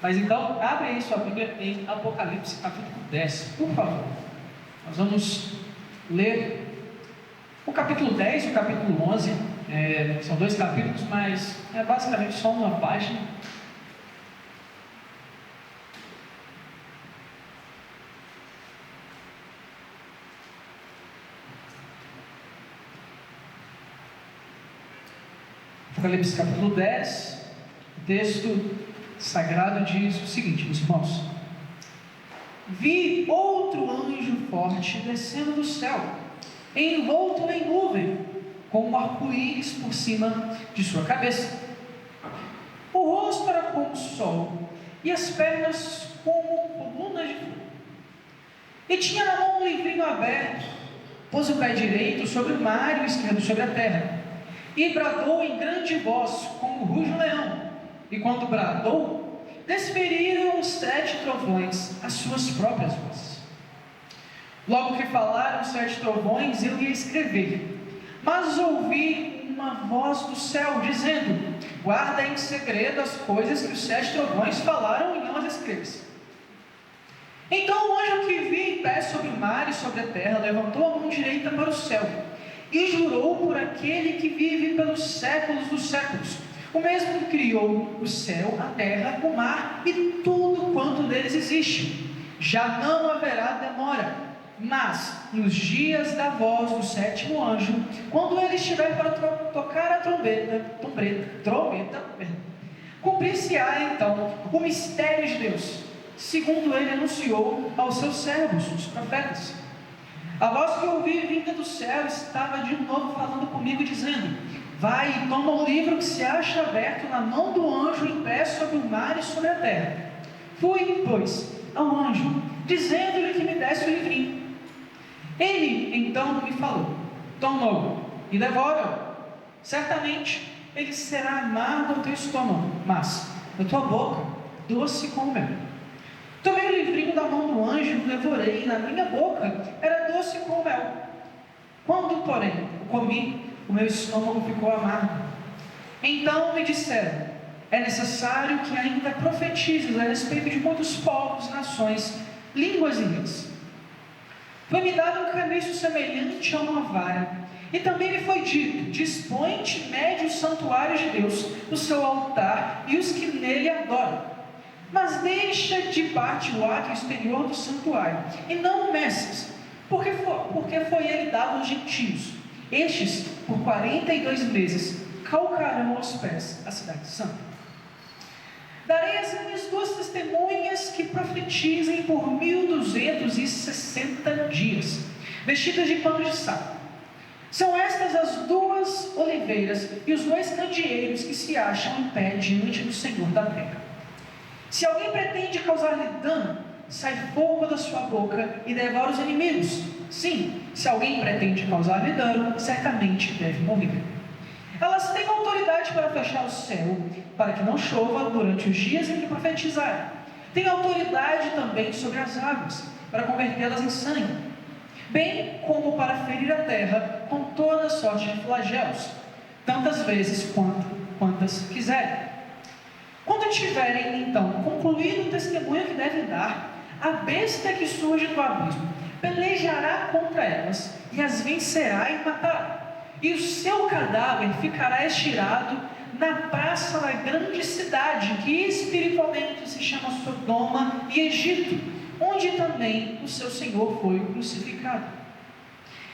Mas então, abre aí sua Bíblia em Apocalipse capítulo 10, por favor. Nós vamos ler o capítulo 10 e o capítulo 11. São dois capítulos, mas é basicamente só uma página. Apocalipse capítulo 10, o texto sagrado diz o seguinte, meus irmãos: vi outro anjo forte descendo do céu, envolto em nuvem, com um arco-íris por cima de sua cabeça. O rosto era como o sol, e as pernas como colunas de fogo. E tinha na mão um livrinho aberto, pôs o pé direito sobre o mar e o esquerdo sobre a terra. E bradou em grande voz, como ruge o leão. E quando bradou, desferiram os 7 trovões as suas próprias vozes. Logo que falaram os 7 trovões, eu ia escrever. Mas ouvi uma voz do céu, dizendo: guarda em segredo as coisas que os 7 trovões falaram e não as escreves. Então o anjo que vi em pé sobre o mar e sobre a terra levantou a mão direita para o céu e jurou por aquele que vive pelos séculos dos séculos, o mesmo que criou o céu, a terra, o mar e tudo quanto neles existe. Já não haverá demora, mas nos dias da voz do 7º anjo, quando ele estiver para tocar a trombeta, cumprir-se-á então o mistério de Deus, segundo ele anunciou aos seus servos, os profetas. A voz que eu ouvi vinda do céu estava de novo falando comigo, dizendo: vai e toma o livro que se acha aberto na mão do anjo em pé sobre o mar e sobre a terra. Fui, pois, ao anjo, dizendo-lhe que me desse o livrinho. Ele então me falou: toma-o e devora-o. Certamente ele será amargo ao teu estômago, mas na tua boca doce como mel. Tomei o livrinho da mão do anjo e o devorei, e na minha boca era doce como mel. Quando, porém, o comi, o meu estômago ficou amargo. Então me disseram: é necessário que ainda profetizes a respeito de muitos povos, nações, línguas e reis. Foi-me dado um caniço semelhante a uma vara, e também me foi dito: dispõe-te, mede o santuário de Deus, o seu altar e os que nele adoram. Mas deixa de parte o átrio exterior do santuário, e não o meças, porque foi ele dado aos gentios. Estes, por 42 meses, calcarão aos pés a cidade santa. Darei as minhas 2 testemunhas que profetizem por 1260 dias, vestidas de pano de saco. São estas as 2 oliveiras e os 2 candeeiros que se acham em pé diante do Senhor da terra. Se alguém pretende causar-lhe dano, sai fogo da sua boca e devora os inimigos. Sim, se alguém pretende causar-lhe dano, certamente deve morrer. Elas têm autoridade para fechar o céu, para que não chova durante os dias em que profetizarem. Têm autoridade também sobre as águas, para convertê-las em sangue, bem como para ferir a terra com toda sorte de flagelos, tantas vezes quantas quiserem. Quando tiverem, então, concluído o testemunho que devem dar, a besta que surge do abismo pelejará contra elas e as vencerá e matará. E o seu cadáver ficará estirado na praça da grande cidade, que espiritualmente se chama Sodoma e Egito, onde também o seu Senhor foi crucificado.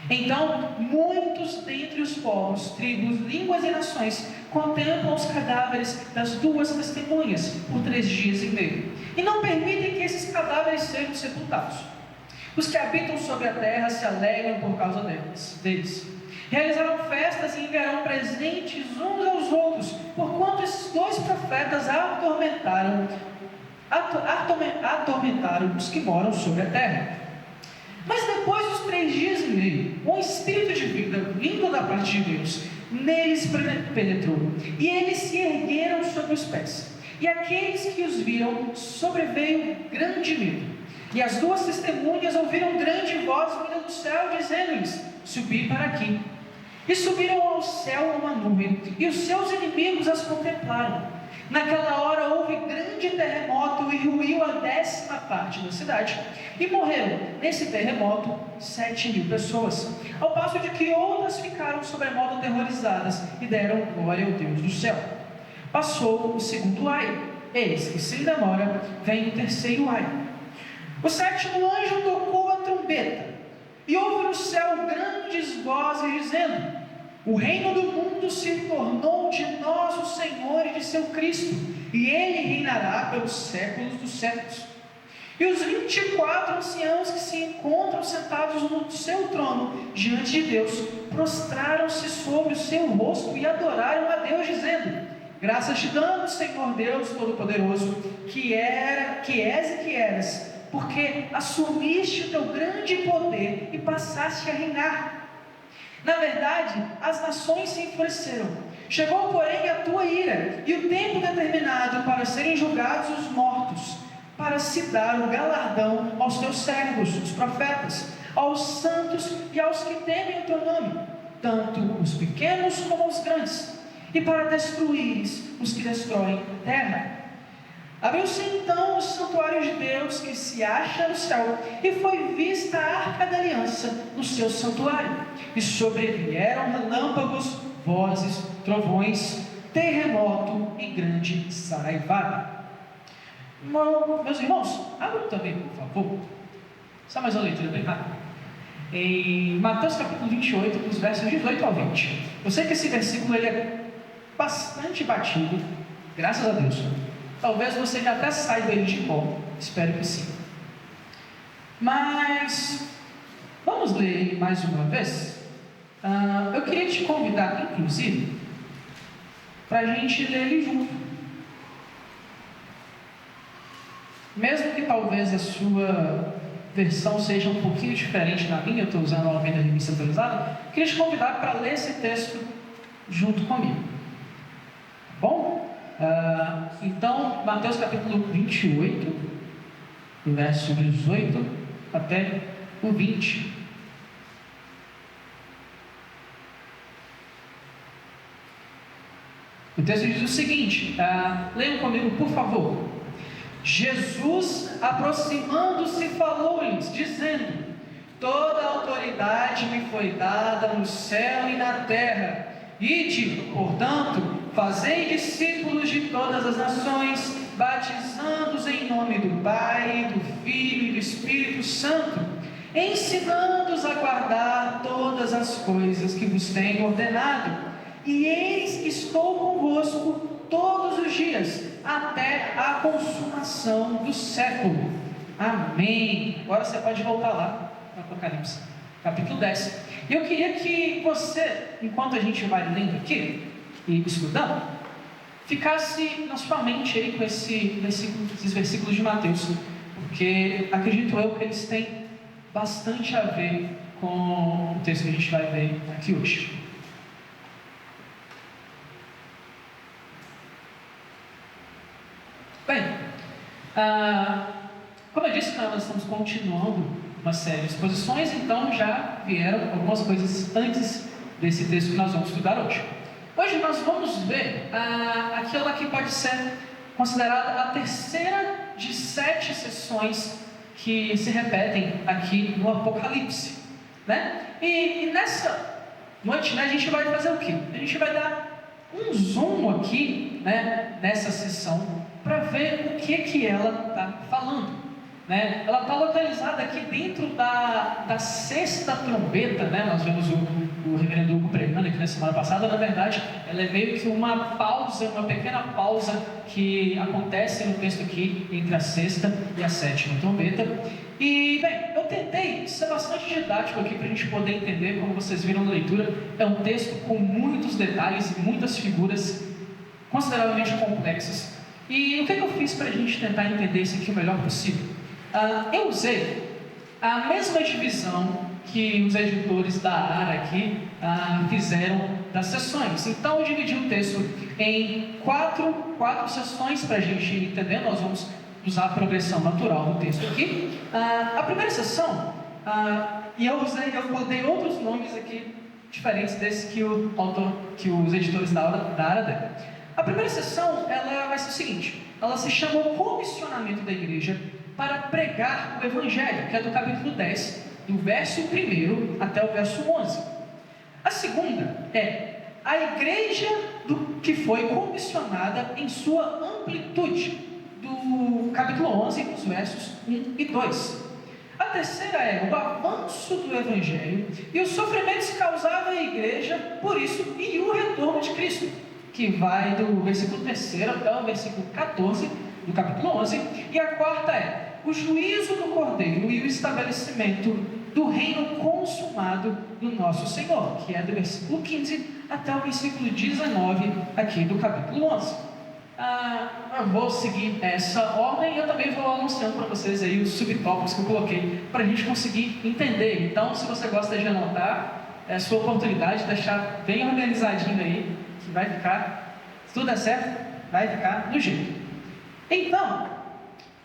Então, muitos dentre os povos, tribos, línguas e nações contemplam os cadáveres das 2 testemunhas por 3 dias e meio, e não permitem que esses cadáveres sejam sepultados. Os que habitam sobre a terra se alegram por causa deles. Realizarão festas e enviarão presentes uns aos outros, porquanto esses 2 profetas atormentaram os que moram sobre a terra. Mas depois dos 3 dias e meio, um espírito de vida vindo da parte de Deus neles penetrou, e eles se ergueram sobre os pés. E aqueles que os viram sobreveio grande medo. E as 2 testemunhas ouviram grande voz vinda do céu, dizendo-lhes: subi para aqui. E subiram ao céu numa nuvem, e os seus inimigos as contemplaram. Naquela hora houve grande terremoto, e ruiu a 10ª parte da cidade, e morreram nesse terremoto 7.000 pessoas, ao passo de que outras ficaram sobremodo aterrorizadas e deram glória ao Deus do céu. Passou o segundo ai, eis que sem demora vem o terceiro ai. O 7º anjo tocou a trombeta, e houve no céu grandes vozes dizendo: o reino do mundo se tornou de nosso Senhor e de seu Cristo, e Ele reinará pelos séculos dos séculos. E os 24 anciãos que se encontram sentados no seu trono diante de Deus, prostraram-se sobre o seu rosto e adoraram a Deus, dizendo: graças te damos, Senhor Deus Todo-Poderoso, que és e que eras, porque assumiste o teu grande poder e passaste a reinar. Na verdade, as nações se enfureceram. Chegou, porém, a tua ira, e o tempo determinado para serem julgados os mortos, para se dar o galardão aos teus servos, os profetas, aos santos e aos que temem o teu nome, tanto os pequenos como os grandes, e para destruires os que destroem a terra. Abriu-se então o santuário de Deus que se acha no céu, e foi vista a arca da aliança no seu santuário, e sobrevieram relâmpagos, vozes, trovões, terremoto e grande saraivada. Meus irmãos, abram também, por favor. Só mais uma leitura bem rápida. Em Mateus capítulo 28, dos versos 18 ao 20. Eu sei que esse versículo ele é bastante batido, graças a Deus. Talvez você já até saiba ele de cor, espero que sim. Mas vamos ler ele mais uma vez? Eu queria te convidar, inclusive, para a gente ler ele junto. Mesmo que talvez a sua versão seja um pouquinho diferente da minha, eu estou usando a Almeida Revista Atualizada, eu queria te convidar para ler esse texto junto comigo. Tá bom? Então, Mateus capítulo 28, do verso 18 até o 20. O texto diz o seguinte, leiam comigo, por favor. Jesus, aproximando-se, falou-lhes, dizendo: toda a autoridade me foi dada no céu e na terra. Ide, portanto, fazei discípulos de todas as nações, batizando-os em nome do Pai, do Filho e do Espírito Santo, ensinando-os a guardar todas as coisas que vos tenho ordenado. E eis que estou convosco todos os dias, até a consumação do século. Amém. Agora você pode voltar lá no Apocalipse, capítulo 10. E eu queria que você, enquanto a gente vai lendo aqui e estudando, ficasse na sua mente aí com esses versículos de Mateus, porque acredito eu que eles têm bastante a ver com o texto que a gente vai ver aqui hoje. Bem, como eu disse, nós estamos continuando uma série de exposições, então já vieram algumas coisas antes desse texto que nós vamos estudar hoje. Hoje nós vamos ver aquela que pode ser considerada a terceira de 7 sessões que se repetem aqui no Apocalipse, né? E nessa noite, né, a gente vai fazer o quê? A gente vai dar um zoom aqui, né, nessa sessão, para ver o que ela está falando, né? Ela está localizada aqui dentro da 6ª trombeta, né? Nós vemos o reverendo Hugo pregando aqui na semana passada. Na verdade, ela é meio que uma pausa, uma pequena pausa que acontece no texto aqui entre a 6ª e a 7ª trombeta. E, bem, eu tentei ser bastante didático aqui para a gente poder entender. Como vocês viram na leitura, é um texto com muitos detalhes e muitas figuras consideravelmente complexas. E o que eu fiz para a gente tentar entender isso aqui o melhor possível? Eu usei a mesma divisão que os editores da ARA aqui fizeram das sessões. Então eu dividi o texto em quatro sessões para a gente entender. Nós vamos usar a progressão natural do texto aqui. A primeira sessão, e eu botei outros nomes aqui diferentes desses que os editores da ARA deram. A primeira sessão, ela vai ser o seguinte: ela se chama o comissionamento da igreja para pregar o Evangelho, que é do capítulo 10, do verso 1 até o verso 11. A segunda é a igreja que foi comissionada em sua amplitude, do capítulo 11, os versos 1 e 2. A terceira é o avanço do Evangelho e os sofrimentos causados à igreja por isso, e o retorno de Cristo, que vai do versículo 3 até o versículo 14 do capítulo 11. E a quarta é o juízo do Cordeiro e o estabelecimento do reino consumado do nosso Senhor, que é do versículo 15 até o versículo 19 aqui do capítulo 11. Eu vou seguir essa ordem e eu também vou anunciando para vocês aí os subtópicos que eu coloquei para a gente conseguir entender. Então, se você gosta de anotar, é a sua oportunidade de deixar bem organizadinho aí, que vai ficar, se tudo der certo, vai ficar do jeito. Então,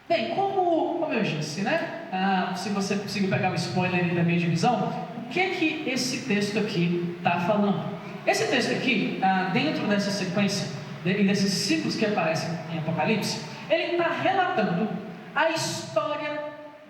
bem, como eu disse, né? Se você conseguiu pegar o spoiler aí da minha divisão, o que esse texto aqui está falando? Esse texto aqui, dentro dessa sequência e desses ciclos que aparecem em Apocalipse, ele está relatando a história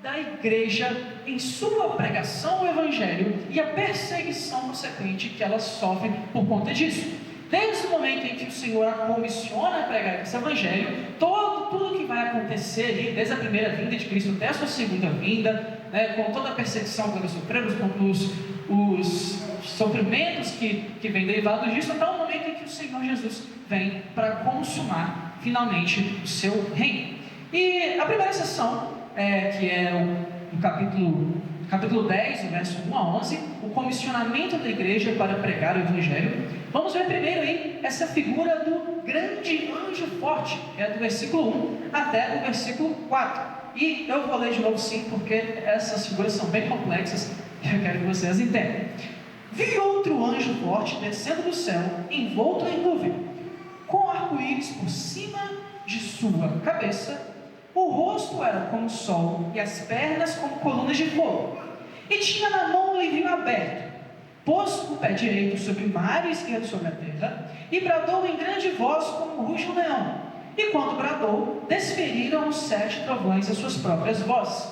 da igreja em sua pregação ao Evangelho e a perseguição consequente que ela sofre por conta disso. Desde o momento em que o Senhor a comissiona a pregar esse Evangelho, tudo que vai acontecer ali, desde a primeira vinda de Cristo até a sua segunda vinda, né, com toda a perseguição que eles sofreram, os sofrimentos que vêm derivados disso, até o momento em que o Senhor Jesus vem para consumar finalmente o seu reino. E a primeira sessão, que é o capítulo 10, o verso 1 a 11, o comissionamento da igreja para pregar o Evangelho. Vamos ver primeiro aí essa figura do grande anjo forte, que é do versículo 1 até o versículo 4. E eu vou ler de novo sim, porque essas figuras são bem complexas e eu quero que vocês entendam. Vi outro anjo forte descendo do céu, envolto em nuvem, com arco-íris por cima de sua cabeça. O rosto era como o sol e as pernas como colunas de fogo. E tinha na mão um livrinho aberto. Pôs o pé direito sobre o mar e o esquerdo sobre a terra, e bradou em grande voz como ruge um leão. E quando bradou, desferiram os 7 trovões as suas próprias vozes.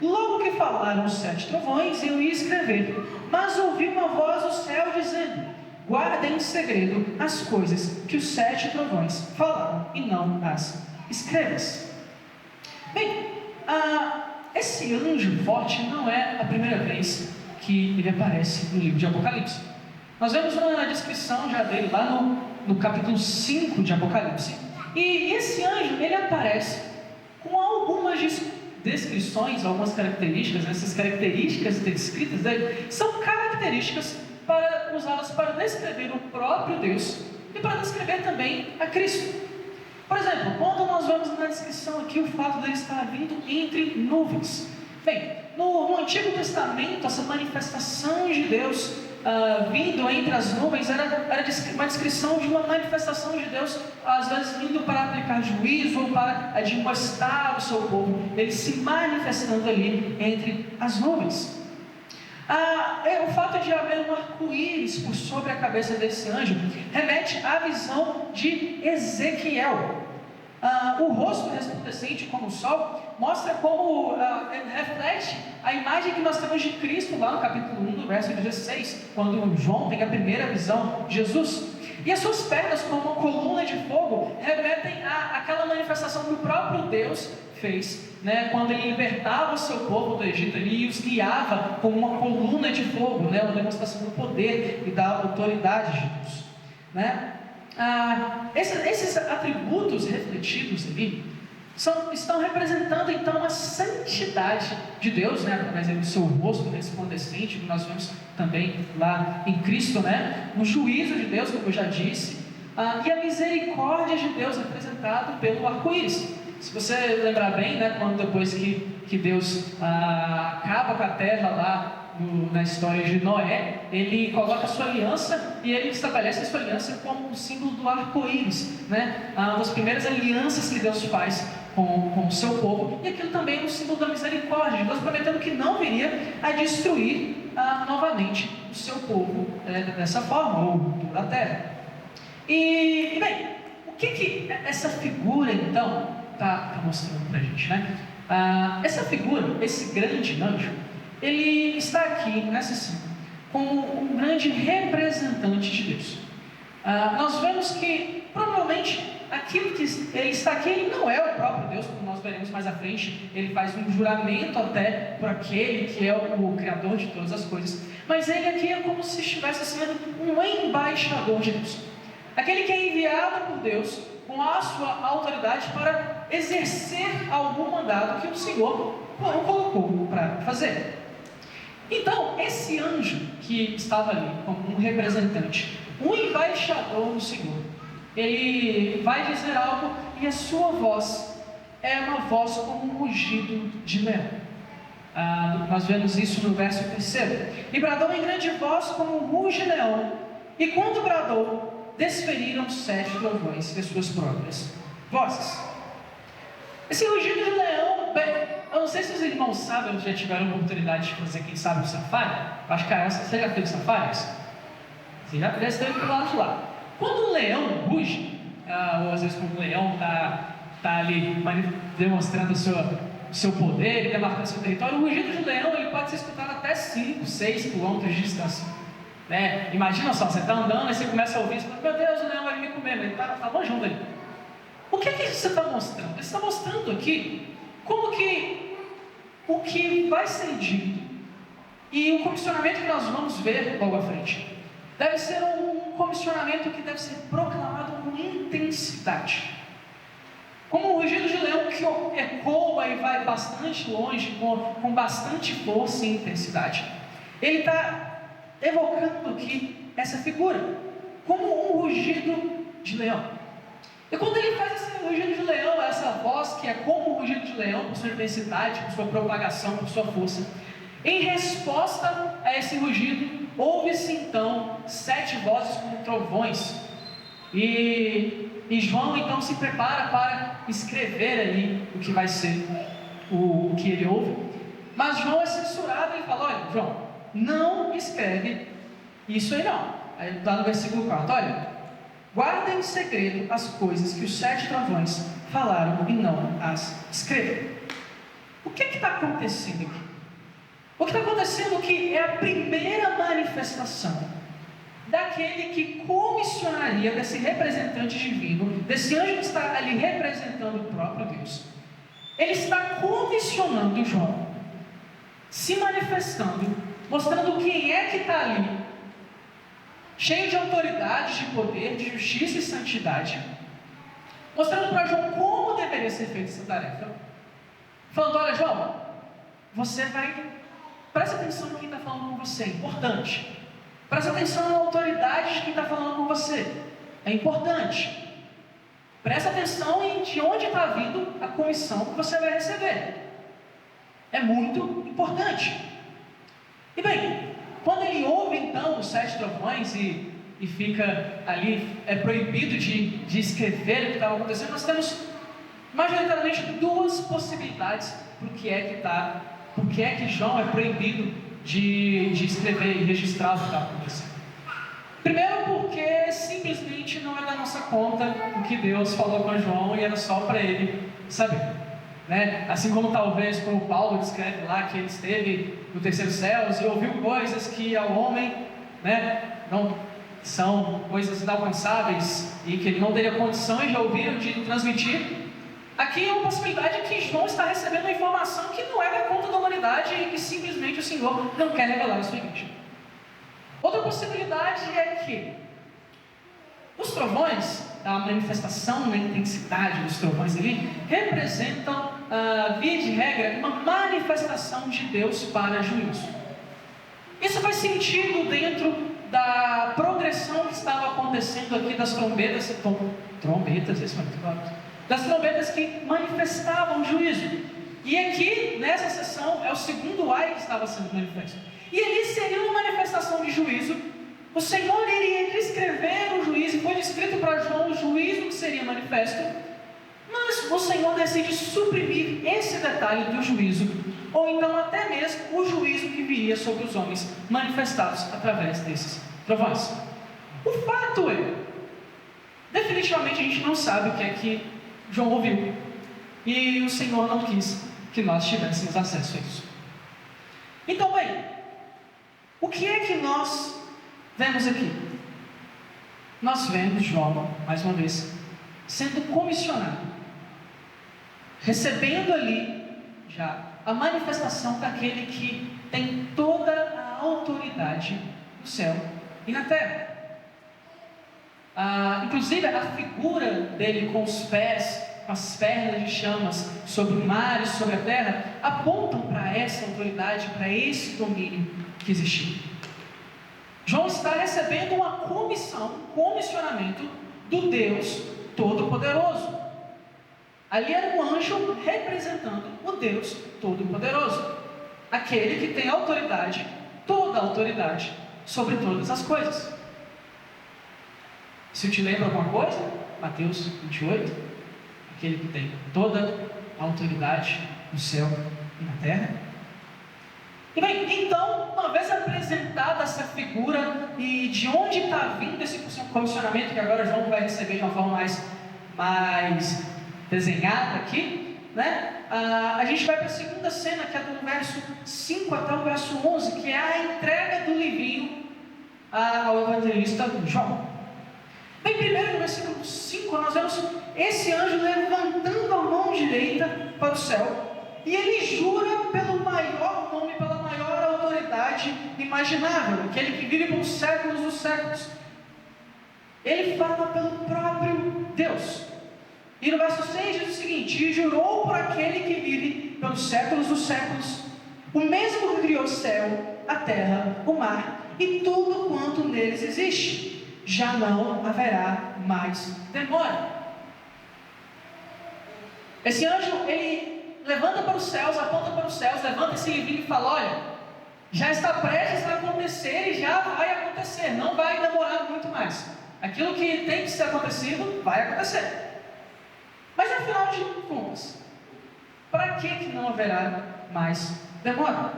Logo que falaram os 7 trovões, eu ia escrever, mas ouvi uma voz do céu dizendo: guardem em segredo as coisas que os 7 trovões falaram, e não as escrevas. Bem, esse anjo forte não é a primeira vez que ele aparece no livro de Apocalipse. Nós vemos uma descrição já dele lá no capítulo 5 de Apocalipse. E esse anjo, ele aparece com algumas descrições, algumas características. Essas características descritas dele são características para usá-las para descrever o próprio Deus e para descrever também a Cristo. Por exemplo, quando nós vemos na descrição aqui o fato dele estar vindo entre nuvens. Bem, no Antigo Testamento, essa manifestação de Deus vindo entre as nuvens era uma descrição de uma manifestação de Deus, às vezes vindo para aplicar juízo ou para admoestar o seu povo, ele se manifestando ali entre as nuvens. O fato de haver um arco-íris por sobre a cabeça desse anjo remete à visão de Ezequiel. O rosto resplandecente como o sol mostra como reflete a imagem que nós temos de Cristo lá no capítulo 1, do verso 16, quando João tem a primeira visão de Jesus. E as suas pernas, como uma coluna de fogo, remetem àquela manifestação que o próprio Deus fez, né, quando ele libertava o seu povo do Egito, ele os guiava como uma coluna de fogo, né, uma demonstração do poder e da autoridade de Deus, né? Esses atributos refletidos ali estão representando então a santidade de Deus, né, através do seu rosto resplandecente, que nós vemos também lá em Cristo, né, o juízo de Deus, como eu já disse, e a misericórdia de Deus representado pelo arco-íris. Se você lembrar bem, né, quando depois que Deus acaba com a terra lá na história de Noé, ele coloca a sua aliança e ele estabelece a sua aliança como um símbolo do arco-íris, né? Uma das primeiras alianças que Deus faz com o seu povo, e aquilo também é um símbolo da misericórdia, Deus prometendo que não viria a destruir novamente o seu povo dessa forma, ou toda a terra. E bem, o que essa figura, então, está mostrando para a gente, né? Essa figura, esse grande anjo, ele está aqui, nessa cena, como um grande representante de Deus. Nós vemos que, provavelmente, aquilo que ele está aqui, ele não é o próprio Deus, como nós veremos mais à frente. Ele faz um juramento até por aquele que é o Criador de todas as coisas. Mas ele aqui é como se estivesse sendo um embaixador de Deus. Aquele que é enviado por Deus com a sua autoridade para exercer algum mandado que o Senhor o colocou para fazer. Então, esse anjo que estava ali como um representante, um embaixador do Senhor, ele vai dizer algo e a sua voz é uma voz como um rugido de leão. Nós vemos isso no verso 3. E bradou em grande voz como um ruge de leão, e quando bradou, desferiram 7 trovões de suas próprias vozes. Esse rugido de leão, bem, eu não sei se os irmãos sabem, ou já tiveram a oportunidade de fazer, quem sabe, um safari. Acho que você já fez safaris? Você já esteve para o lado de lá. Quando um leão ruge, ou às vezes quando um leão está ali demonstrando o seu poder e demarcando seu território, o rugido de leão ele pode ser escutado até 5, 6 quilômetros de distância. Né? Imagina só, você está andando e você começa a ouvir e você fala, meu Deus, o leão vai me comer, ele está longe dele. O que você está mostrando? Ele está mostrando aqui como que o que vai ser dito e o comissionamento que nós vamos ver logo à frente deve ser um comissionamento que deve ser proclamado com intensidade. Como um rugido de leão que ecoa e vai bastante longe, com bastante força e intensidade. Ele está evocando aqui essa figura, como um rugido de leão. E quando ele faz esse rugido de leão, essa voz que é como um rugido de leão, por sua intensidade, por sua propagação, por sua força, em resposta a esse rugido, ouve-se então 7 vozes como trovões. E João então se prepara para escrever ali o que vai ser o que ele ouve. Mas João é censurado e fala, olha, João, não escreve isso aí não. Aí está no versículo 4, olha, guarda em segredo as coisas que os 7 trovões falaram e não as escrevam. O que está acontecendo aqui? O que está acontecendo aqui é a primeira manifestação daquele que comissionaria, desse representante divino, desse anjo que está ali representando o próprio Deus. Ele está comissionando João, se manifestando, mostrando quem é que está ali, cheio de autoridade, de poder, de justiça e santidade, mostrando para João como deveria ser feita essa tarefa, falando, olha João, você vai, presta atenção no que está falando com você, é importante. Presta atenção na autoridade de quem está falando com você, é importante. Presta atenção em de onde está vindo a comissão que você vai receber, é muito importante. E bem, quando ele ouve então os 7 trovões e fica ali, é proibido de escrever o que estava acontecendo, nós temos majoritariamente 2 possibilidades por que é que João é proibido de escrever e registrar o que está acontecendo. Primeiro porque simplesmente não é da nossa conta o que Deus falou com João e era só para ele saber. Né? Assim como talvez como Paulo descreve lá que ele esteve no terceiro céu e ouviu coisas que ao homem, né, não são coisas inalcançáveis e que ele não teria condições de ouvir, de transmitir. Aqui é uma possibilidade que João está recebendo uma informação que não é da conta da humanidade e que simplesmente o Senhor não quer revelar à sua igreja. Outra possibilidade é que os trovões, a manifestação, a intensidade dos trovões ali, representam, via de regra, uma manifestação de Deus para juízo. Isso faz sentido dentro da progressão que estava acontecendo aqui das trombetas, das trombetas que manifestavam juízo. E aqui, nessa sessão, é o segundo ai que estava sendo manifesto. E ali seria uma manifestação de juízo. O Senhor iria descrever o juízo, e foi descrito para João o juízo que seria manifesto. Mas o Senhor decide suprimir esse detalhe do juízo, ou então até mesmo o juízo que viria sobre os homens manifestados através desses trovões. O fato é Definitivamente a gente não sabe o que é que João ouviu. E o Senhor não quis que nós tivéssemos acesso a isso. Então, bem, o que é que nós vemos aqui? Nós vemos João, mais uma vez, sendo comissionado, recebendo ali já a manifestação daquele que tem toda a autoridade no céu e na terra. Inclusive a figura dele com os pés, com as pernas de chamas sobre o mar e sobre a terra, apontam para essa autoridade, para esse domínio que existiu. João está recebendo uma comissão, um comissionamento do Deus Todo-Poderoso. Ali era um anjo representando o Deus Todo-Poderoso, aquele que tem autoridade, toda a autoridade, sobre todas as coisas. Se te lembra alguma coisa, Mateus 28, aquele que tem toda a autoridade no céu e na terra. E bem, então, uma vez apresentada essa figura e de onde está vindo esse comissionamento, que agora João vai receber de uma forma mais desenhada aqui, né? A gente vai para a segunda cena, que é do verso 5 até o verso 11, que é a entrega do livrinho ao evangelista João. Bem, primeiro no versículo 5, nós vemos esse anjo levantando a mão direita para o céu, e ele jura pelo maior nome, pela maior autoridade imaginável, aquele que vive pelos séculos dos séculos. Ele fala pelo próprio Deus. E no verso 6 diz o seguinte: e jurou por aquele que vive pelos séculos dos séculos, o mesmo que criou o céu, a terra, o mar e tudo quanto neles existe. Já não haverá mais demora. Esse anjo, ele levanta para os céus, aponta para os céus, levanta esse livrinho e fala: olha, já está prestes a acontecer e já vai acontecer, não vai demorar muito mais. Aquilo que tem que ser acontecido, vai acontecer. Mas afinal de contas, para que não haverá mais demora?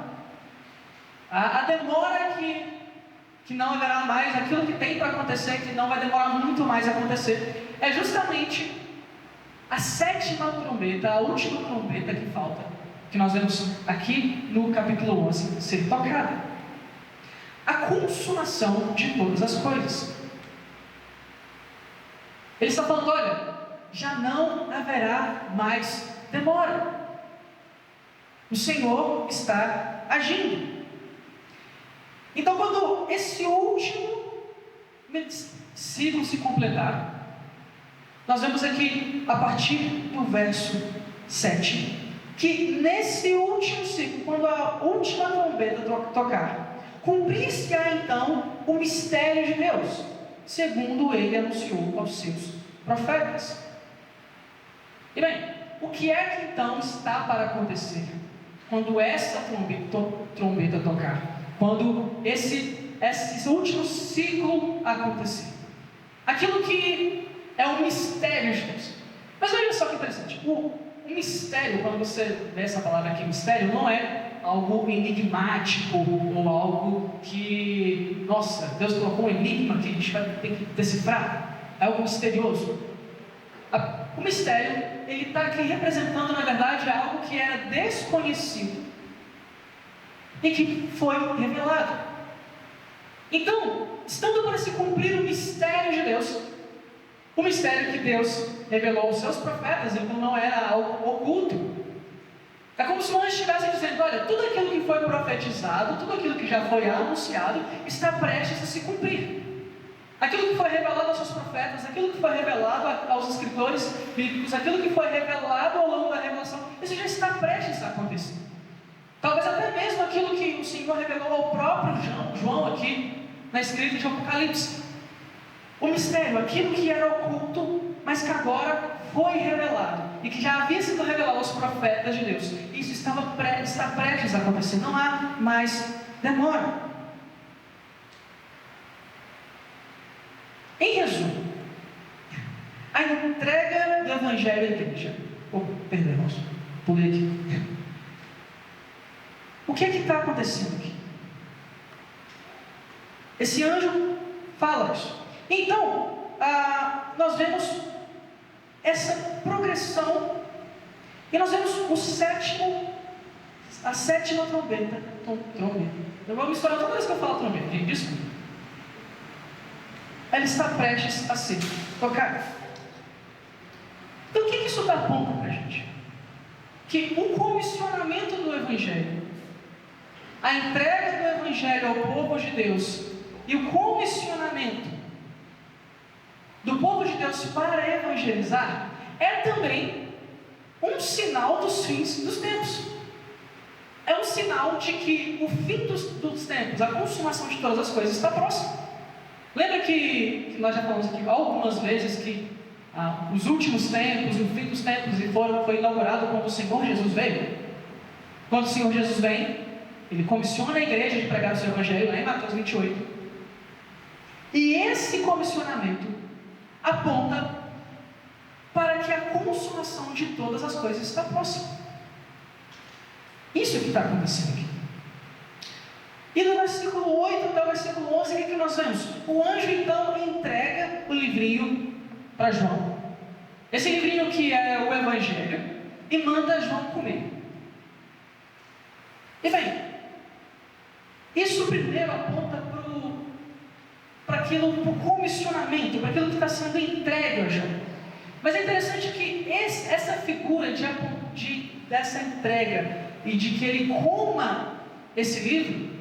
A demora que não haverá mais, aquilo que tem para acontecer, que não vai demorar muito mais a acontecer, é justamente a sétima trombeta, a última trombeta que falta, que nós vemos aqui no capítulo 11 ser tocada. A consumação de todas as coisas. Ele está falando: olha, já não haverá mais demora. O Senhor está agindo. Então, quando esse último ciclo se completar, nós vemos aqui, a partir do verso 7, que nesse último ciclo, quando a última trombeta tocar, cumprir-se-á então o mistério de Deus, segundo ele anunciou aos seus profetas. E bem, o que é que então está para acontecer quando essa trombeta tocar? Quando esse último ciclo acontecer? Aquilo que é o mistério de Deus. Mas olha só que interessante, o mistério, quando você vê essa palavra aqui, mistério, não é algo enigmático, ou algo que, nossa, Deus colocou um enigma que a gente vai ter que decifrar. É algo misterioso. O mistério, ele está aqui representando, na verdade, algo que era desconhecido e que foi revelado. Então, estando para se cumprir o mistério de Deus, o mistério que Deus revelou aos seus profetas, então não era algo oculto. É como se nós estivessem dizendo: olha, tudo aquilo que foi profetizado, tudo aquilo que já foi anunciado, está prestes a se cumprir. Aquilo que foi revelado aos seus profetas, aquilo que foi revelado aos escritores bíblicos, aquilo que foi revelado ao longo da revelação, isso já está prestes a acontecer. Talvez até mesmo aquilo que o Senhor revelou ao próprio João aqui, na escrita de Apocalipse. O mistério, aquilo que era oculto, mas que agora foi revelado, e que já havia sido revelado aos profetas de Deus. Isso está prestes a acontecer, não há mais demora. Em resumo, a entrega do Evangelho à igreja. Perdão, irmãos, pulei aqui. O que é que está acontecendo aqui? Esse anjo fala isso. Então, nós vemos essa progressão, e nós vemos a sétima trombeta. Eu vou misturar toda vez que eu falo trombeta, gente, desculpa. Ela está prestes a ser tocada. Então, o que isso dá ponto para a gente? Que o comissionamento do Evangelho, a entrega do Evangelho ao povo de Deus e o comissionamento do povo de Deus para evangelizar é também um sinal dos fins dos tempos. É um sinal de que o fim dos tempos, a consumação de todas as coisas está próximo. Lembra que nós já falamos aqui algumas vezes que os últimos tempos, o fim dos tempos, foi inaugurado quando o Senhor Jesus veio? Quando o Senhor Jesus vem, Ele comissiona a igreja de pregar o seu Evangelho, lá em Mateus 28. E esse comissionamento aponta para que a consumação de todas as coisas está próxima. Isso é o que está acontecendo aqui. E do versículo 8 até o versículo 11, o que nós vemos? O anjo então entrega o livrinho para João. Esse livrinho que é o Evangelho, e manda João comer. E bem, isso primeiro aponta para aquilo, para o comissionamento, para aquilo que está sendo entregue a João. Mas é interessante que essa figura dessa entrega e de que ele coma esse livro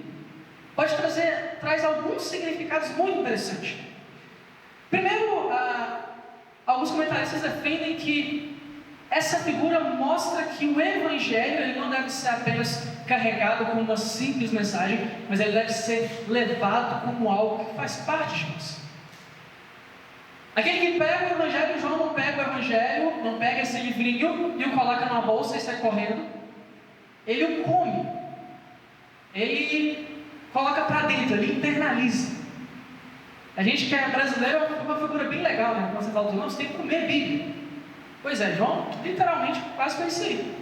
traz alguns significados muito interessantes. Primeiro, alguns comentaristas defendem que essa figura mostra que o Evangelho ele não deve ser apenas carregado como uma simples mensagem, mas ele deve ser levado como algo que faz parte de nós. Aquele que pega o Evangelho, João não pega o Evangelho, não pega esse livrinho e o coloca numa bolsa e sai correndo. Ele o come. Ele coloca para dentro, ele internaliza. A gente que é brasileiro é uma figura bem legal, né? Quando você fala, não, você tem que comer Bíblia. Pois é, João literalmente quase foi isso aí.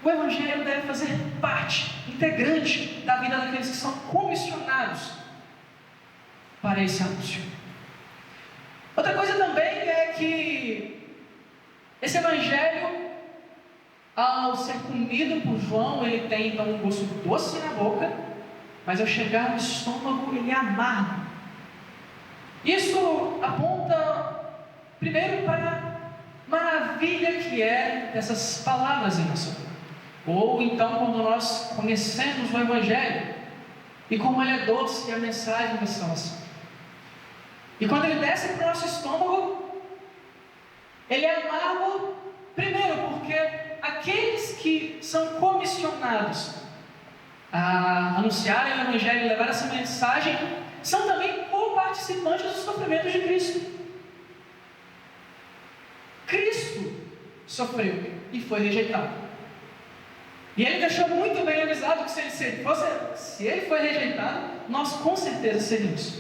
O Evangelho deve fazer parte integrante da vida daqueles que são comissionados para esse anúncio. Outra coisa também é que esse Evangelho, ao ser comido por João, ele tem então um gosto doce na boca, mas ao chegar no estômago ele é amargo. Isso aponta primeiro para a maravilha que é dessas palavras em nossa boca. Ou então quando nós conhecemos o Evangelho e como ele é doce e a mensagem da salvação. E quando ele desce para o nosso estômago, ele é amargo, primeiro porque aqueles que são comissionados a anunciarem o Evangelho e levar essa mensagem são também co-participantes dos sofrimentos de Cristo. Cristo sofreu e foi rejeitado. E ele deixou muito bem avisado que se ele foi rejeitado, nós com certeza seríamos.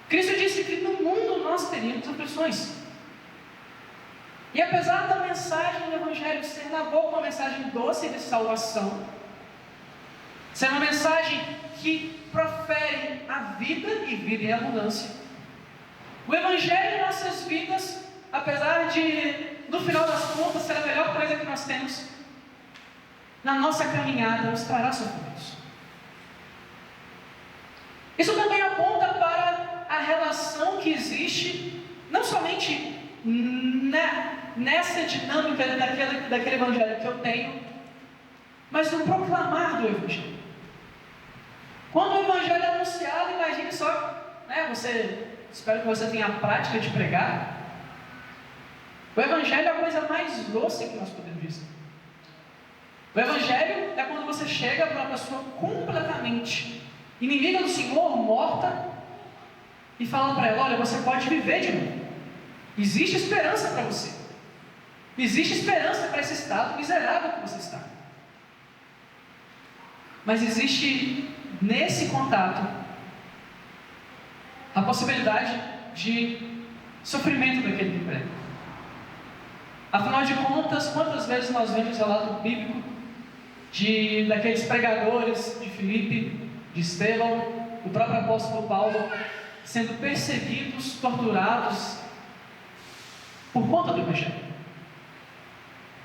Cristo disse que no mundo nós teríamos aflições. E apesar da mensagem do Evangelho ser na boca uma mensagem doce de salvação, ser uma mensagem que profere a vida e vida em abundância, o Evangelho em nossas vidas, apesar de, no final das contas, ser a melhor coisa que nós temos, na nossa caminhada nos trará sofrimentos. Isso também aponta para a relação que existe, não somente nessa dinâmica daquele Evangelho que eu tenho, mas no proclamar do Evangelho. Quando o Evangelho é anunciado, imagine só, espero que você tenha a prática de pregar. O Evangelho é a coisa mais doce que nós podemos dizer. O Evangelho é quando você chega para uma pessoa completamente inimiga do Senhor, morta, e fala para ela: olha, você pode viver de novo. Existe esperança para você. Existe esperança para esse estado miserável que você está. Mas existe nesse contato a possibilidade de sofrimento daquele que prega. Afinal de contas, quantas vezes nós vemos o relato bíblico daqueles pregadores de Filipe, de Estevão, do próprio apóstolo Paulo, sendo perseguidos, torturados por conta do Evangelho.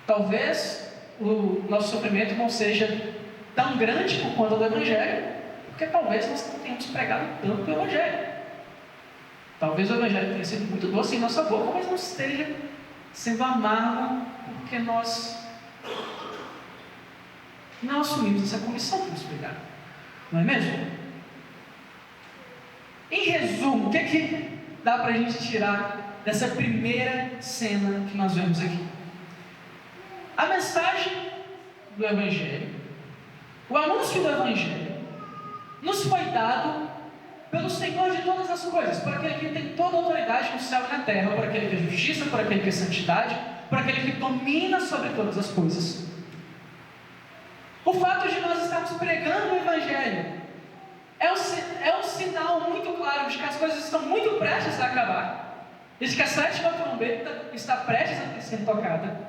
Talvez o nosso sofrimento não seja tão grande por conta do Evangelho, porque talvez nós não tenhamos pregado tanto o Evangelho. Talvez o Evangelho tenha sido muito doce em nossa boca, mas não esteja sendo amargo, porque nós não assumimos essa comissão que nos pregaram. Não é mesmo? Em resumo, o que dá para a gente tirar dessa primeira cena que nós vemos aqui? A mensagem do Evangelho, o anúncio do Evangelho, nos foi dado pelo Senhor de todas as coisas, por aquele que tem toda a autoridade no céu e na terra, por aquele que é justiça, por aquele que é santidade, por aquele que domina sobre todas as coisas. O fato de nós estarmos pregando o Evangelho é um sinal muito claro de que as coisas estão muito prestes a acabar, de que a sétima trombeta está prestes a ser tocada.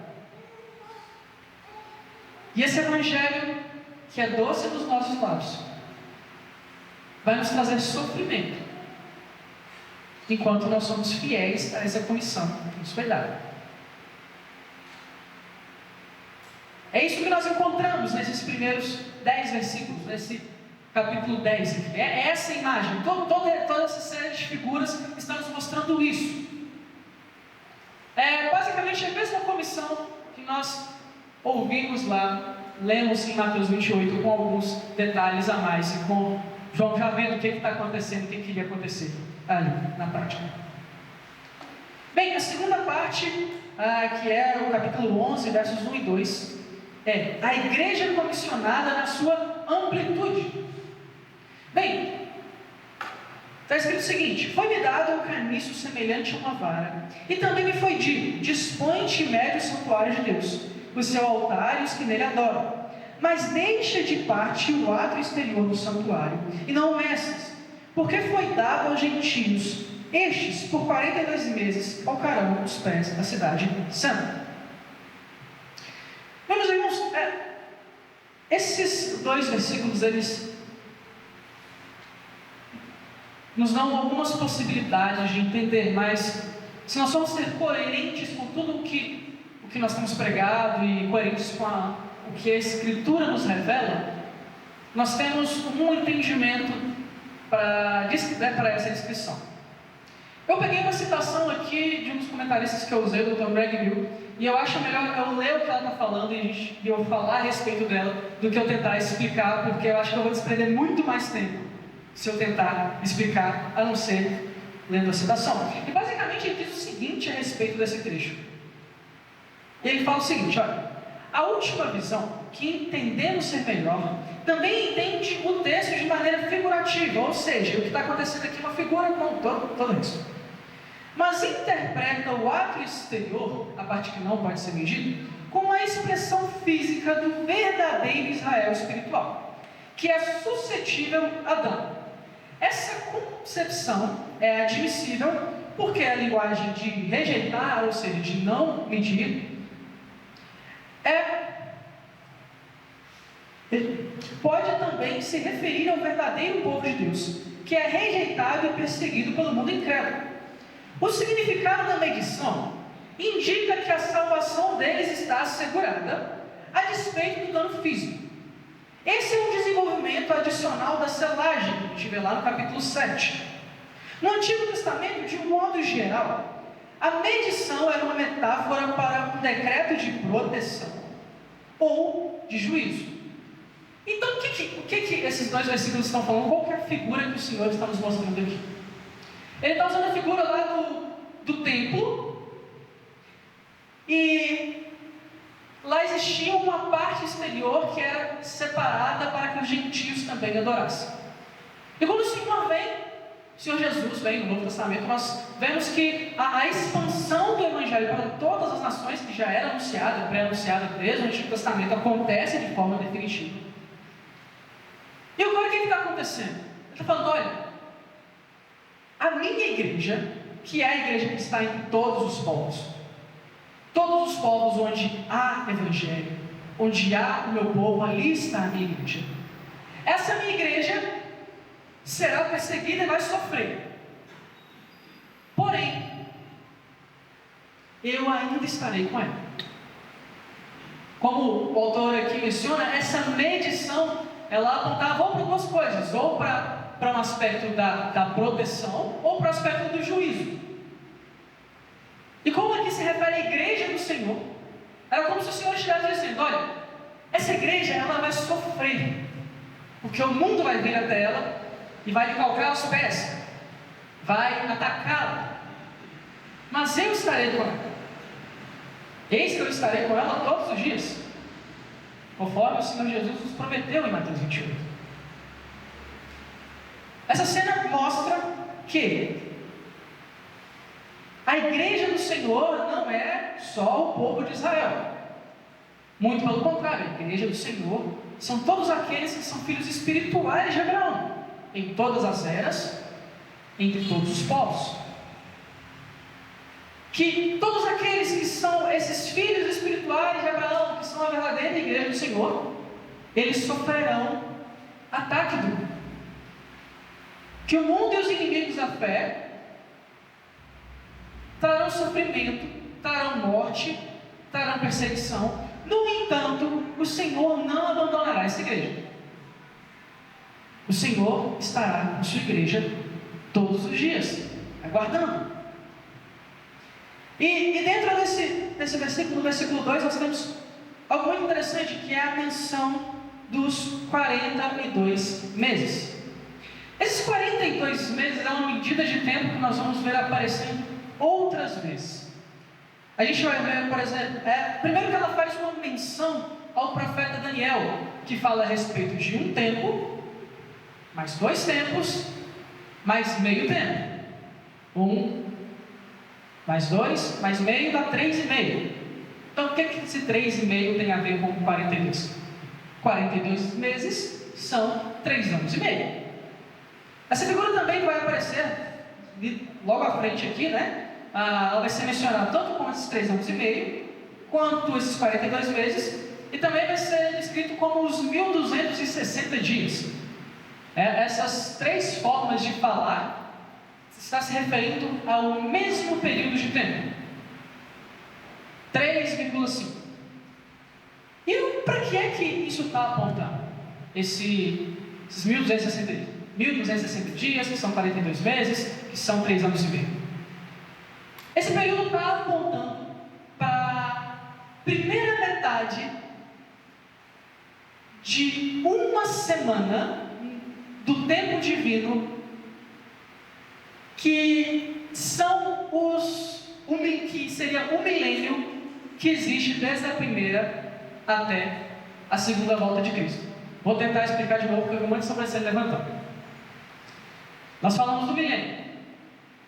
E esse Evangelho, que é doce dos nossos lábios, vai nos trazer sofrimento, enquanto nós somos fiéis a essa comissão que nos foi dada. É isso que nós encontramos nesses primeiros 10 versículos, nesse capítulo 10. É essa imagem, toda essa série de figuras está nos mostrando isso. É basicamente a mesma comissão que nós ouvimos lá, lemos em Mateus 28, com alguns detalhes a mais, e com João já vendo o que está acontecendo, o que iria acontecer ali na prática. Bem, a segunda parte, que é o capítulo 11, versos 1 e 2, é a igreja comissionada na sua amplitude. Bem, está escrito o seguinte: foi-me dado um caniço semelhante a uma vara, e também me foi dito: dispõe-te e mede o santuário de Deus, o seu altar e os que nele adoram. Mas deixa de parte o átrio exterior do santuário, e não o meças, porque foi dado aos gentios. Estes, por 42 meses, calcarão os pés da cidade santa. Meus irmãos, esses dois versículos, eles nos dão algumas possibilidades de entender, mas se nós formos ser coerentes com tudo o que nós temos pregado e coerentes com o que a Escritura nos revela, nós temos um entendimento para essa descrição. Eu peguei uma citação aqui de um dos comentaristas que eu usei, do Dr. Greg Hill, e eu acho melhor eu ler o que ela está falando e eu falar a respeito dela, do que eu tentar explicar, porque eu acho que eu vou desprender muito mais tempo se eu tentar explicar, a não ser lendo a citação. E basicamente ele diz o seguinte a respeito desse trecho. Ele fala o seguinte: olha, a última visão, que entendemos ser melhor, também entende o texto de maneira figurativa, ou seja, o que está acontecendo aqui é uma figura com todo isso. Mas interpreta o ato exterior, a parte que não pode ser medida, como a expressão física do verdadeiro Israel espiritual, que é suscetível a dano. Essa concepção é admissível porque a linguagem de rejeitar, ou seja, de não medir, pode também se referir ao verdadeiro povo de Deus, que é rejeitado e perseguido pelo mundo incrédulo. O significado da medição indica que a salvação deles está assegurada, a despeito do dano físico. Esse é um desenvolvimento adicional da selagem, que a gente vê lá no capítulo 7. No Antigo Testamento, de um modo geral, a medição era uma metáfora para um decreto de proteção ou de juízo. Então, o que esses dois versículos estão falando? Qual que é a figura que o Senhor está nos mostrando aqui? Ele está usando a figura lá do templo, e lá existia uma parte exterior que era separada para que os gentios também adorassem. E quando o Senhor Jesus vem no Novo Testamento, nós vemos que a expansão do Evangelho para todas as nações, que já era anunciada, pré-anunciada desde o Antigo Testamento, acontece de forma definitiva. E agora o que está acontecendo? Ele está falando: olha, a minha igreja, que é a igreja que está entre todos os povos onde há Evangelho, onde há o meu povo, ali está a minha igreja. Essa minha igreja será perseguida e vai sofrer. porém, eu ainda estarei com ela. Como o autor aqui menciona, essa medição, ela apontava ou para duas coisas, ou para um aspecto da proteção, ou para o aspecto do juízo. E como aqui se refere à igreja do Senhor, era como se o Senhor estivesse dizendo: olha, essa igreja, ela vai sofrer, porque o mundo vai vir até ela e vai lhe calcar os pés, vai atacá-la, mas eu estarei com ela. Eis que eu estarei com ela todos os dias, conforme o Senhor Jesus nos prometeu em Mateus 28. Essa cena mostra que a igreja do Senhor não é só o povo de Israel. Muito pelo contrário, a igreja do Senhor são todos aqueles que são filhos espirituais de Abraão, em todas as eras, entre todos os povos. Que todos aqueles que são esses filhos espirituais de Abraão, que são a verdadeira igreja do Senhor, eles sofrerão ataque duro. Que o mundo e os inimigos da fé trarão sofrimento, trarão morte, trarão perseguição. No entanto, o Senhor não abandonará essa igreja. O Senhor estará com sua igreja todos os dias, aguardando. E dentro desse versículo, no versículo 2, nós temos algo muito interessante, que é a menção dos 42 meses. Esses 42 meses é uma medida de tempo que nós vamos ver aparecendo outras vezes. A gente vai ver, por exemplo, primeiro que ela faz uma menção ao profeta Daniel, que fala a respeito de um tempo, mais 2 tempos, mais meio tempo. 1, mais 2, mais meio dá 3,5. Então o que esse 3,5 tem a ver com 42? 42 meses são 3 anos e meio. Essa figura também vai aparecer logo à frente aqui, né? Ela vai ser mencionada tanto com esses 3 anos e meio, quanto esses 42 meses, e também vai ser descrito como os 1260 dias. Essas 3 formas de falar está se referindo ao mesmo período de tempo, 3,5. E para que é que isso está apontando? Esses 1260 dias, que são 42 meses, que são 3 anos e meio. Esse período está apontando para a primeira metade de uma semana do tempo divino, que são que seria o milênio que existe desde a primeira até a segunda volta de Cristo. Vou tentar explicar de novo, porque algumas sobrancelhas levantando. Nós falamos do milênio.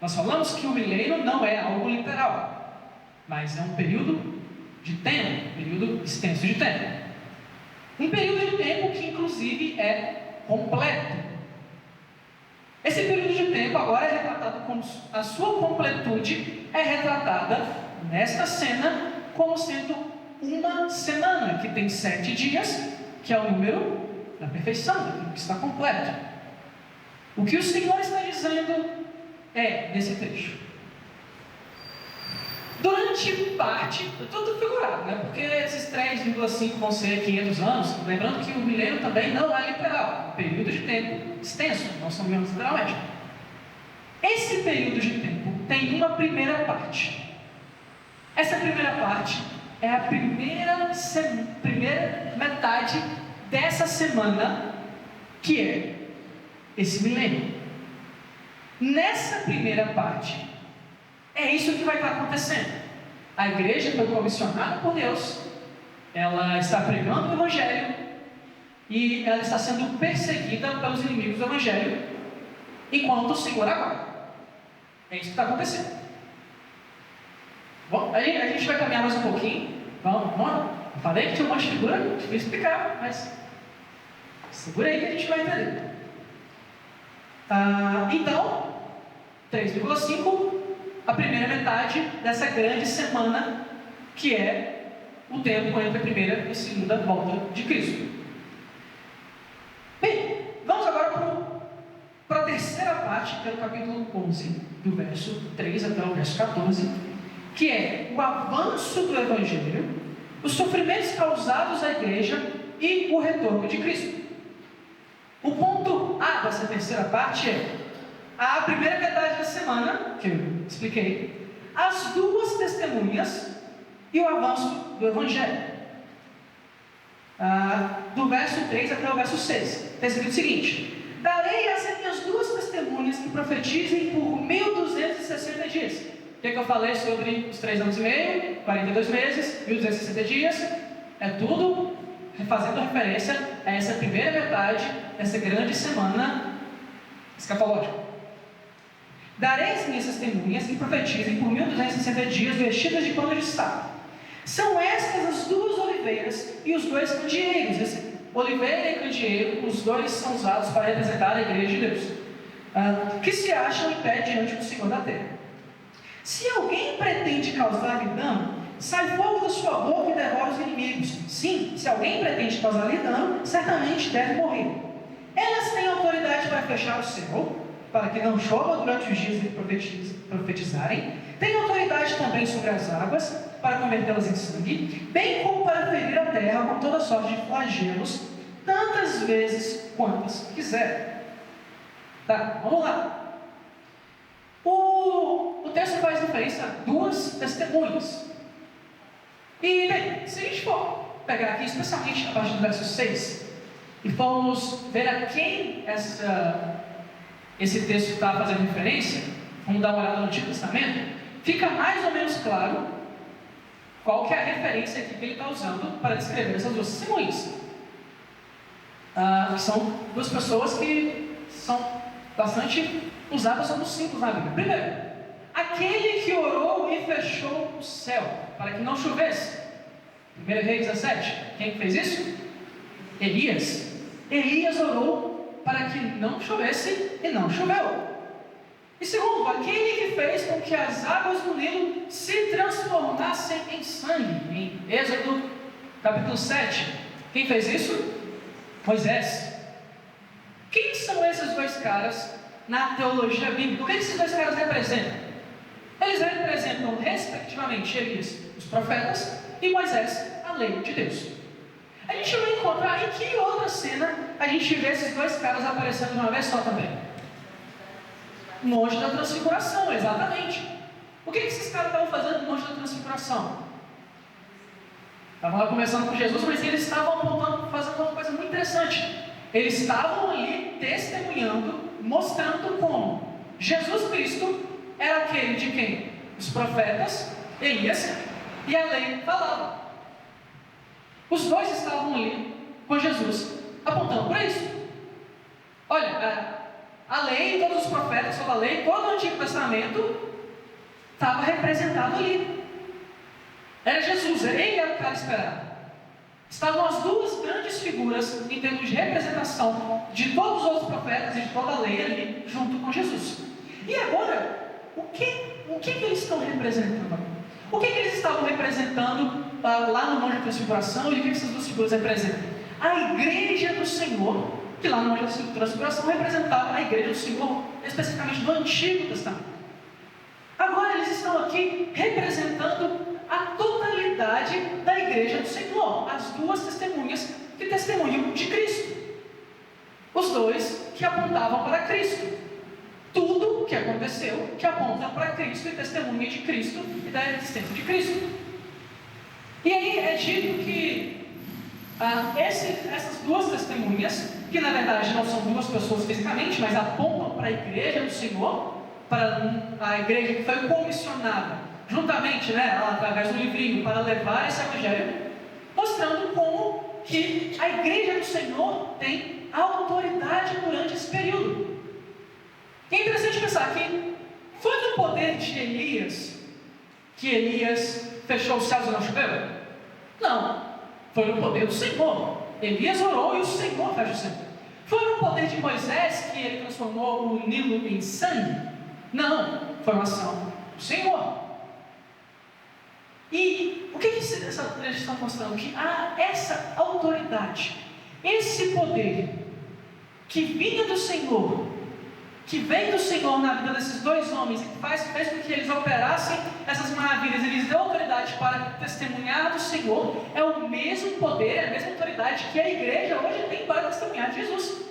Nós falamos que o milênio não é algo literal, mas é um período de tempo, um período extenso de tempo. Um período de tempo que inclusive é completo. Esse período de tempo agora é retratado como a sua completude é retratada nesta cena como sendo uma semana, que tem 7 dias, que é o número da perfeição, que está completo. O que o Senhor está dizendo nesse trecho. Durante parte, tudo figurado, né? Porque esses 3,5 vão ser 500 anos, lembrando que o milênio também não é literal, é um período de tempo extenso, não são milênios literalmente. Esse período de tempo tem uma primeira parte. Essa primeira parte é a primeira metade dessa semana, que é esse milênio. Nessa primeira parte, é isso que vai estar acontecendo. A igreja foi comissionada por Deus, ela está pregando o Evangelho e ela está sendo perseguida pelos inimigos do Evangelho, enquanto o Senhor aguarda. É isso que está acontecendo. Bom, a gente vai caminhar mais um pouquinho. Vamos. Eu falei que tinha um monte de figura, eu vou explicar, mas segura aí que a gente vai entender. Então, 3,5, a primeira metade dessa grande semana, que é o tempo entre a primeira e a segunda volta de Cristo. Bem, vamos agora para a terceira parte, pelo capítulo 11, do verso 3 até o verso 14, que é o avanço do Evangelho, os sofrimentos causados à igreja e o retorno de Cristo. O ponto A dessa terceira parte é a primeira metade da semana, que eu expliquei, as duas testemunhas e o avanço do Evangelho. Do verso 3 até o verso 6. Está escrito o seguinte: darei às minhas duas testemunhas que profetizem por 1260 dias. O que eu falei sobre os 3 anos e meio, 42 meses, 1260 dias? É tudo fazendo referência a essa primeira metade dessa grande semana escatológica. Darei às minhas testemunhas que profetizem por 1260 dias vestidas de pano de saco. São estas as duas oliveiras e os dois candeeiros. Esse oliveira e candeeiro, os dois são usados para representar a igreja de Deus, que se acham em pé diante do Senhor da terra. Se alguém pretende causar-lhe dano, sai fogo da sua boca e devora os inimigos. Sim, se alguém pretende causar-lhe dano, certamente deve morrer. Elas têm autoridade para fechar o céu, para que não chova durante os dias de profetizarem. Têm autoridade também sobre as águas, para convertê-las em sangue, bem como para ferir a terra com toda sorte de flagelos, tantas vezes quantas quiserem. Tá, vamos lá. O texto faz referência a duas testemunhas. E, bem, se a gente for pegar aqui, especialmente a partir do verso 6, e formos ver a quem esse texto está fazendo referência, vamos dar uma olhada no Antigo Testamento, fica mais ou menos claro qual que é a referência aqui que ele está usando para descrever essas duas testemunhas. São duas pessoas que são bastante usadas como símbolos na Bíblia. Primeiro, aquele que orou e fechou o céu para que não chovesse. 1 Reis 17. Quem fez isso? Elias. Elias orou para que não chovesse e não choveu. E segundo, aquele que fez com que as águas do Nilo se transformassem em sangue. Em Êxodo capítulo 7. Quem fez isso? Moisés. Quem são esses dois caras na teologia bíblica? O que esses dois caras representam? Eles representam, respectivamente, Elias, os profetas, e Moisés, a lei de Deus. A gente vai encontrar em que outra cena a gente vê esses dois caras aparecendo de uma vez só também? No Monte da Transfiguração, exatamente. O que esses caras estavam fazendo no Monte da Transfiguração? Estavam lá conversando com Jesus, mas eles estavam fazendo uma coisa muito interessante. Eles estavam ali testemunhando, mostrando como Jesus Cristo era aquele de quem os profetas, Elias e a lei falavam. Os dois estavam ali com Jesus, apontando para isso. Olha, a lei, todos os profetas sobre a lei, todo o Antigo Testamento estava representado ali. Era Jesus, ele era o cara esperado. Estavam as duas grandes figuras em termos de representação de todos os outros profetas e de toda a lei ali, junto com Jesus. E agora, o que eles estão representando? O que eles estavam representando lá no Monte da Transfiguração? E o que essas duas figuras representam? A igreja do Senhor, que lá no Monte da Transfiguração representava a igreja do Senhor, especificamente do Antigo Testamento. Agora eles estão aqui representando a totalidade da igreja do Senhor, as duas testemunhas que testemunham de Cristo, os dois que apontavam para Cristo. Tudo o que aconteceu que aponta para Cristo e testemunha de Cristo e da existência de Cristo. E aí é dito que essas duas testemunhas, que na verdade não são duas pessoas fisicamente, mas apontam para a igreja do Senhor, para a igreja que foi comissionada, juntamente, através do livrinho, para levar esse evangelho, mostrando como que a igreja do Senhor tem autoridade durante esse período. E é interessante pensar que foi no poder de Elias que Elias fechou os céus e não choveu? Não, foi no poder do Senhor. Elias orou e o Senhor fez o céu. Foi no poder de Moisés que ele transformou o Nilo em sangue? Não, foi uma ação do Senhor. E o que essa trecho está mostrando? Que há essa autoridade, esse poder que vinha do Senhor, que vem do Senhor na vida desses dois homens, que fez com que eles operassem essas maravilhas, eles deu autoridade para testemunhar do Senhor, é o mesmo poder, é a mesma autoridade que a igreja hoje tem para testemunhar de Jesus.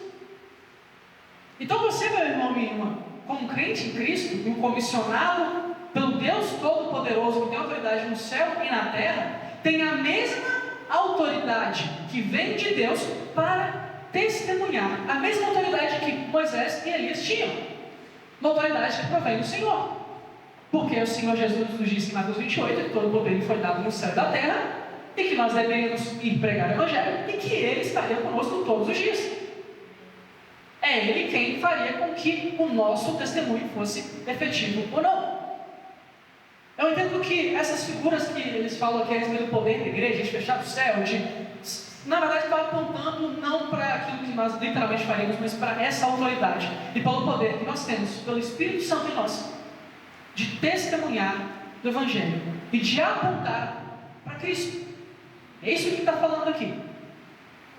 Então você, meu irmão, minha irmã, como crente em Cristo, e um comissionado pelo Deus Todo-Poderoso, que tem autoridade no céu e na terra, tem a mesma autoridade que vem de Deus para testemunhar, a mesma autoridade que Moisés e Elias tinham, uma autoridade que provém do Senhor, porque o Senhor Jesus nos disse em Mateus 28 que todo o poder lhe foi dado no céu e da terra, e que nós devemos ir pregar o Evangelho, e que Ele estaria conosco todos os dias. É Ele quem faria com que o nosso testemunho fosse efetivo ou não. Eu entendo que essas figuras que eles falam aqui a respeito do poder da igreja, de fechar o céu, na verdade estão apontando não para aquilo que nós literalmente faríamos, mas para essa autoridade e pelo poder que nós temos, pelo Espírito Santo em nós, de testemunhar do Evangelho e de apontar para Cristo. É isso que está falando aqui.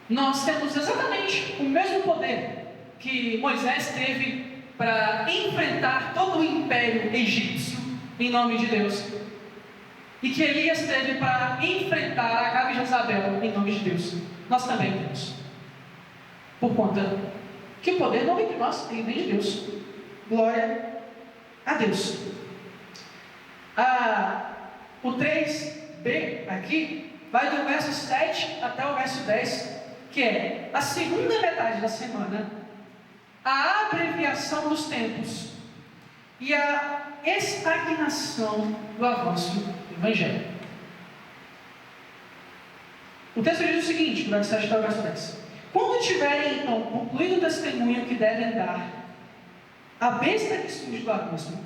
Nós temos exatamente o mesmo poder que Moisés teve para enfrentar todo o império egípcio em nome de Deus, e que Elias teve para enfrentar Acabe e Jezabel em nome de Deus. Nós também temos, por conta que o poder não vem de nós, ele vem de Deus. Glória a Deus. O 3b aqui vai do verso 7 até o verso 10, que é a segunda metade da semana, a abreviação dos tempos e a estagnação do avanço do Evangelho. O texto diz o seguinte, do verso 7 até o verso 10: quando tiverem então concluído o testemunho que devem dar, a besta que surge do abismo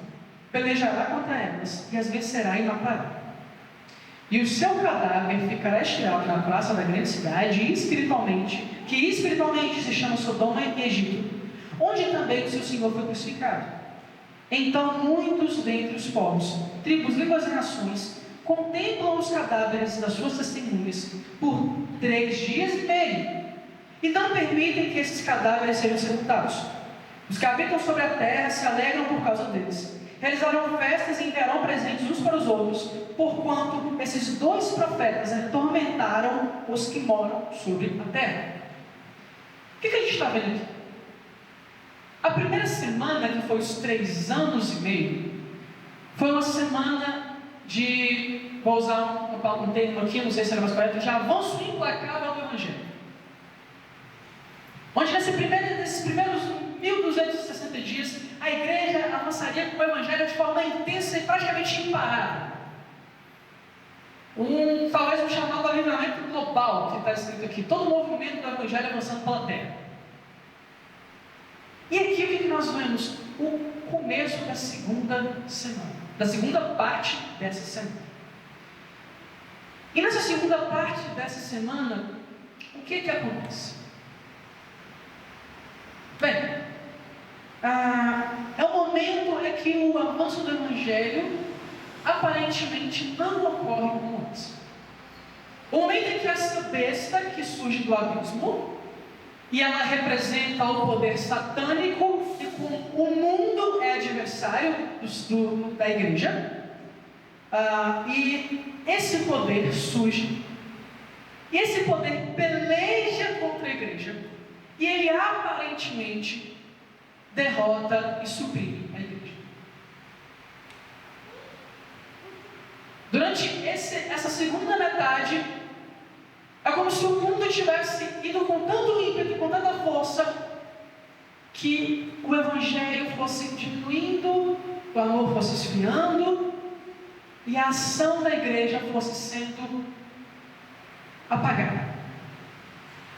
pelejará contra elas e as vencerá e matará. E o seu cadáver ficará estirado na praça da grande cidade, que espiritualmente se chama Sodoma e Egito, onde também o seu Senhor foi crucificado. Então muitos dentre os povos, tribos, línguas e nações contemplam os cadáveres das suas testemunhas por 3 dias e meio, e não permitem que esses cadáveres sejam sepultados. Os que habitam sobre a terra se alegram por causa deles. Realizarão festas e enviarão presentes uns para os outros, porquanto esses 2 profetas atormentaram os que moram sobre a terra. O que a gente está vendo aqui? A primeira semana, que foi os 3 anos e meio, foi uma semana de, vou usar um termo aqui, não sei se era mais correto, de avanço implacável do Evangelho. Onde nesses primeiros 1260 dias, a igreja avançaria com o Evangelho de forma intensa e praticamente imparável. Talvez um chamado avivamento global, que está escrito aqui, todo o movimento do Evangelho avançando pela terra. E aqui o que nós vemos? O começo da segunda semana, da segunda parte dessa semana. E nessa segunda parte dessa semana, o que acontece? Bem, é o momento em que o avanço do Evangelho aparentemente não ocorre como antes. O momento em que essa besta que surge do abismo, e ela representa o poder satânico, e como o mundo é adversário da igreja, e esse poder surge, e esse poder peleja contra a igreja, e ele aparentemente derrota e suprime a igreja. Durante essa segunda metade, é como se o mundo tivesse ido com tanto ímpeto, com tanta força, que o Evangelho fosse diminuindo, o amor fosse esfriando, e a ação da igreja fosse sendo apagada.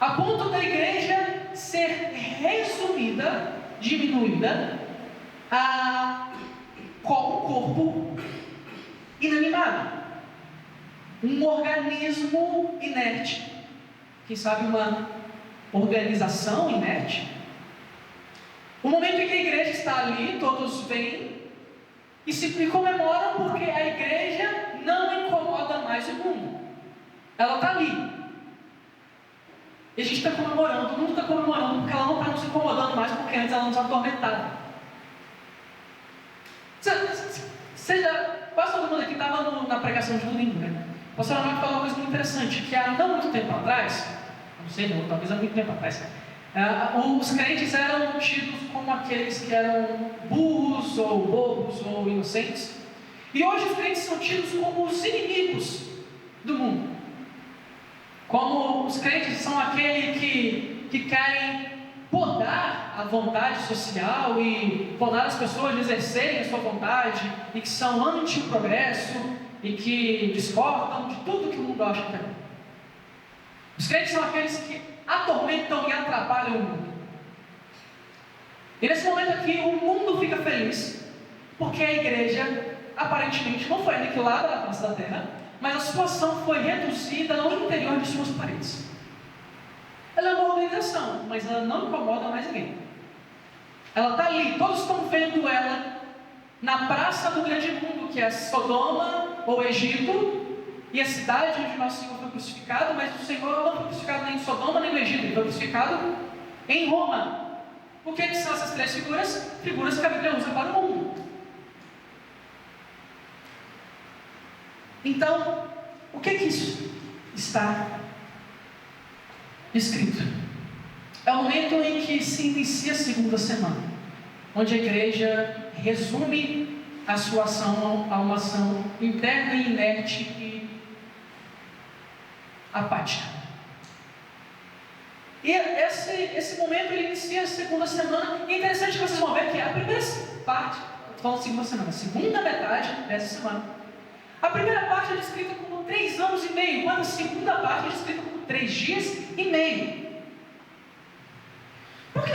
A ponto da igreja ser resumida, diminuída, como um corpo inanimado. Um organismo inerte, quem sabe uma organização inerte. O momento em que a igreja está ali, todos vêm e comemoram, porque a igreja não incomoda mais o mundo. Ela está ali. E a gente está comemorando, o mundo está comemorando, porque ela não está nos incomodando mais, porque antes ela nos atormentava. Quase todo mundo aqui estava na pregação de domingo, né? O pastor Amaro falou uma coisa muito interessante, que há não muito tempo atrás, não sei, não, talvez há muito tempo atrás, os crentes eram tidos como aqueles que eram burros, ou bobos, ou inocentes. E hoje os crentes são tidos como os inimigos do mundo. Como os crentes são aqueles que querem podar a vontade social e podar as pessoas de exercerem a sua vontade, e que são anti o progresso e que discordam de tudo que o mundo acha que é bom. Os crentes são aqueles que atormentam e atrapalham o mundo. E nesse momento aqui o mundo fica feliz porque a igreja aparentemente não foi aniquilada na face da terra, mas a situação foi reduzida no interior de suas paredes. Ela é uma organização, mas ela não incomoda mais ninguém. Ela está ali, todos estão vendo ela na praça do grande mundo, que é Sodoma ou Egito, e a cidade onde nosso Senhor foi crucificado, mas o Senhor não foi crucificado nem em Sodoma nem no Egito, ele foi crucificado em Roma. O que são essas três figuras? Figuras que a Bíblia usa para o mundo. Então, o que isso está escrito? É o momento em que se inicia a segunda semana, onde a igreja resume a sua ação a uma ação interna e inerte e apática. E esse momento ele inicia a segunda semana. E é interessante que vocês vão ver que a primeira parte, falando segunda semana, a segunda metade dessa semana, a primeira parte é descrita como 3 anos e meio, enquanto a segunda parte é descrita como 3 dias e meio. Por que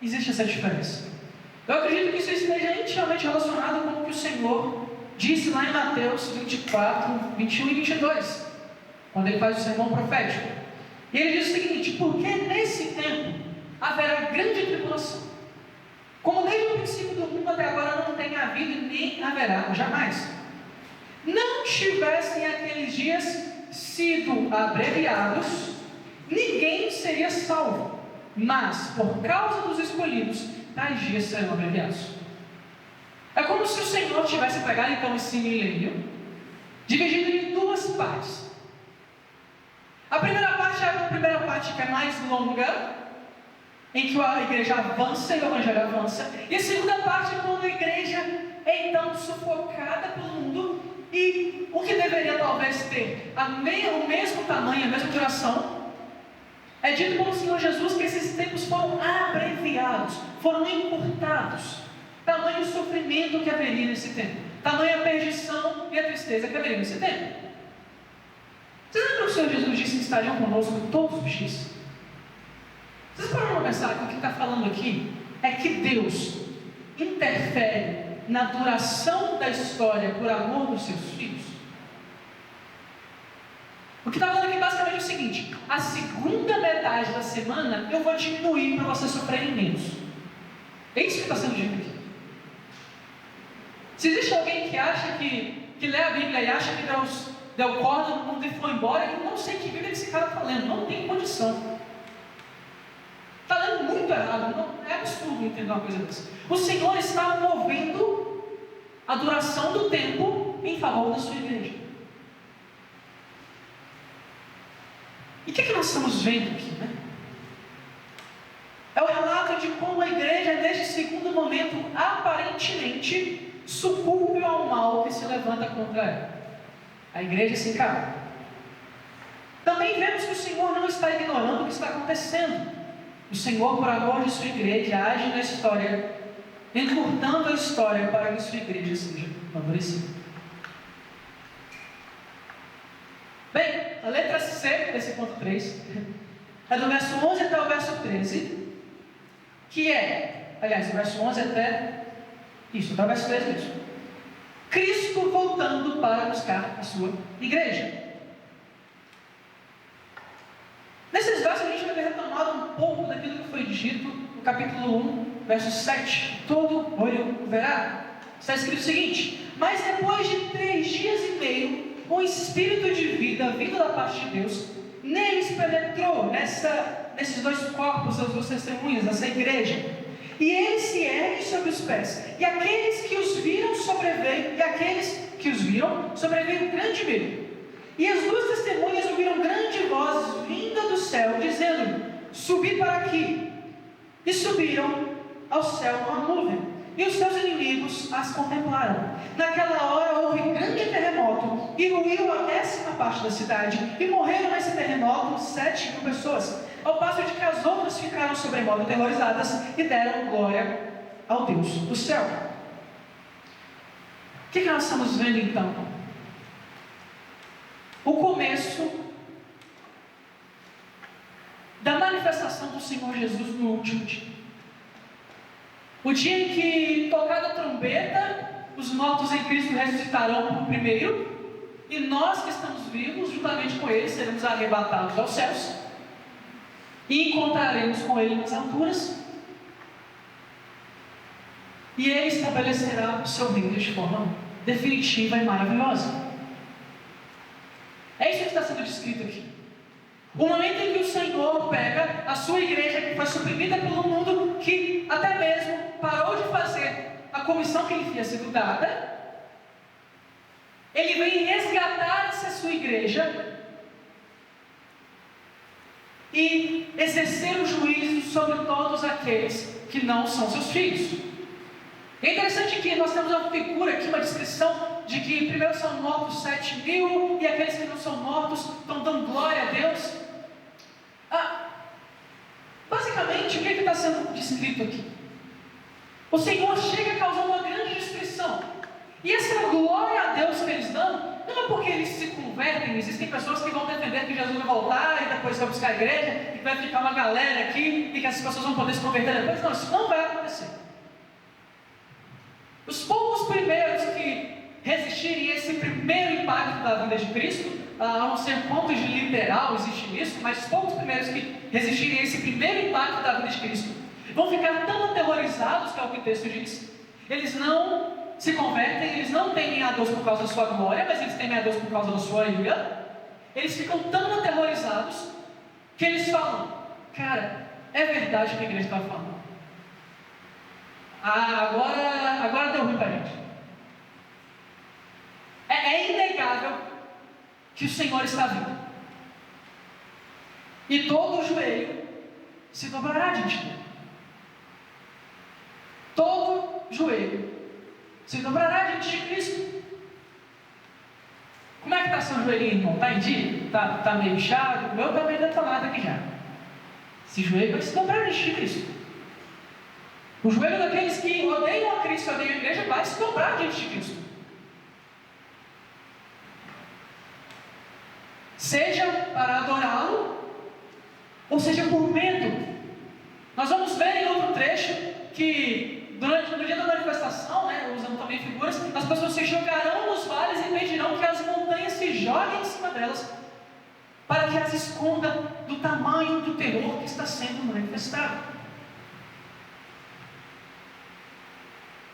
existe essa diferença? Eu acredito que isso esteja intimamente relacionado com o que o Senhor disse lá em Mateus 24, 21 e 22, quando ele faz o sermão profético. E ele diz o seguinte: porque nesse tempo haverá grande tribulação, como desde o princípio do mundo até agora não tem havido e nem haverá jamais. Não tivessem aqueles dias sido abreviados, ninguém seria salvo, mas por causa dos escolhidos, tais dias serão abreviados. É como se o Senhor tivesse pegado então esse milênio, dividido em 2 partes. A primeira parte é a primeira parte que é mais longa, em que a igreja avança e o evangelho avança, e a segunda parte é quando a igreja é então sufocada pelo mundo. E o que deveria talvez ter o mesmo tamanho, a mesma duração, é dito pelo Senhor Jesus que esses tempos foram abreviados, foram encurtados. Tamanho sofrimento que haveria nesse tempo, tamanha perdição e a tristeza que haveria nesse tempo. Vocês lembram que o Senhor Jesus disse que estariam conosco todos os dias? Vocês pararam para pensar que o que está falando aqui é que Deus interfere na duração da história por amor dos seus filhos? O que está falando aqui basicamente é o seguinte: a segunda metade da semana eu vou diminuir para vocês sofrerem menos. É isso que está sendo dito aqui. Se existe alguém que acha que lê a Bíblia e acha que Deus deu corda no mundo e foi embora, eu não sei que Bíblia esse cara está lendo, não tem condição. Está lendo muito errado, não, é absurdo entender uma coisa dessa. O Senhor está movendo a duração do tempo em favor da sua igreja. E o que nós estamos vendo aqui, né? É o relato de como a igreja, neste segundo momento, aparentemente sucumbe ao mal que se levanta contra ela. A igreja se encala. Também vemos que o Senhor não está ignorando o que está acontecendo. O Senhor, por amor de sua igreja, age na história, encurtando a história para que sua igreja seja favorecida. Bem, a letra C desse ponto 3 é do verso 11 até o verso 13, que é, aliás, do verso 11 até o verso 13 mesmo. Cristo voltando para buscar a sua igreja. Nesses versos a gente vai ver retomado um pouco daquilo que foi dito no capítulo 1, verso 7. Todo olho verá. Está escrito o seguinte: mas depois de 3 dias e meio, o Espírito de vida vindo da parte de Deus neles penetrou nesses 2 corpos, as 2 testemunhas, nessa igreja. e eles se erguem sobre os pés, e aqueles que os viram sobreveio grande medo. E as duas testemunhas ouviram grande voz vinda do céu, dizendo: subi para aqui. E subiram ao céu uma nuvem, e os seus inimigos as contemplaram. Naquela hora houve grande terremoto, e ruiu a 10ª parte da cidade, e morreram nesse terremoto 7.000 pessoas, ao passo de que as outras ficaram sobremodo aterrorizadas e deram glória ao Deus do céu. O que nós estamos vendo então? O começo da manifestação do Senhor Jesus no último dia. O dia em que, tocada a trombeta, os mortos em Cristo ressuscitarão primeiro, e nós que estamos vivos, juntamente com eles, seremos arrebatados aos céus, e encontraremos com Ele nas alturas, e Ele estabelecerá o seu reino de forma definitiva e maravilhosa. É isso que está sendo descrito aqui. O momento em que o Senhor pega a sua igreja, que foi suprimida pelo mundo, que até mesmo parou de fazer a comissão que lhe tinha sido dada, Ele vem resgatar essa sua igreja e exercer o juízo sobre todos aqueles que não são seus filhos. É interessante que nós temos uma figura aqui, uma descrição de que primeiro são mortos 7.000 e aqueles que não são mortos estão dando glória a Deus. Basicamente, o que está sendo descrito aqui? O Senhor chega causando uma grande destruição, e essa glória a Deus que eles dão, não é porque eles se convertem. Existem pessoas que vão defender que Jesus vai voltar e depois vai buscar a igreja, e que vai ficar uma galera aqui, e que essas pessoas vão poder se converter depois. Não, isso não vai acontecer. Os poucos primeiros que resistirem a esse primeiro impacto da vinda de Cristo, a não ser ponto de literal existe isso, mas os poucos primeiros que resistirem a esse primeiro impacto da vinda de Cristo vão ficar tão aterrorizados, que é o que o texto diz. Eles não se convertem, eles não temem a Deus por causa da sua glória, mas eles temem a Deus por causa da sua ira. Eles ficam tão aterrorizados que eles falam: cara, é verdade o que a igreja está falando. Agora deu ruim para a gente. É inegável que o Senhor está vindo, e todo o joelho se dobrará diante dele. Todo joelho se dobrará diante de Cristo. Como é que está seu joelhinho, irmão? Está em dia? Está meio inchado? O meu está meio detonado aqui já. Esse joelho vai se dobrar diante de Cristo. O joelho daqueles que odeiam a Cristo, odeiam a igreja, vai se dobrar diante de Cristo. Seja para adorá-lo, ou seja por medo. Nós vamos ver em outro trecho que no dia da manifestação, usando também figuras, as pessoas se jogarão nos vales e pedirão que as montanhas se joguem em cima delas, para que as esconda do tamanho do terror que está sendo manifestado.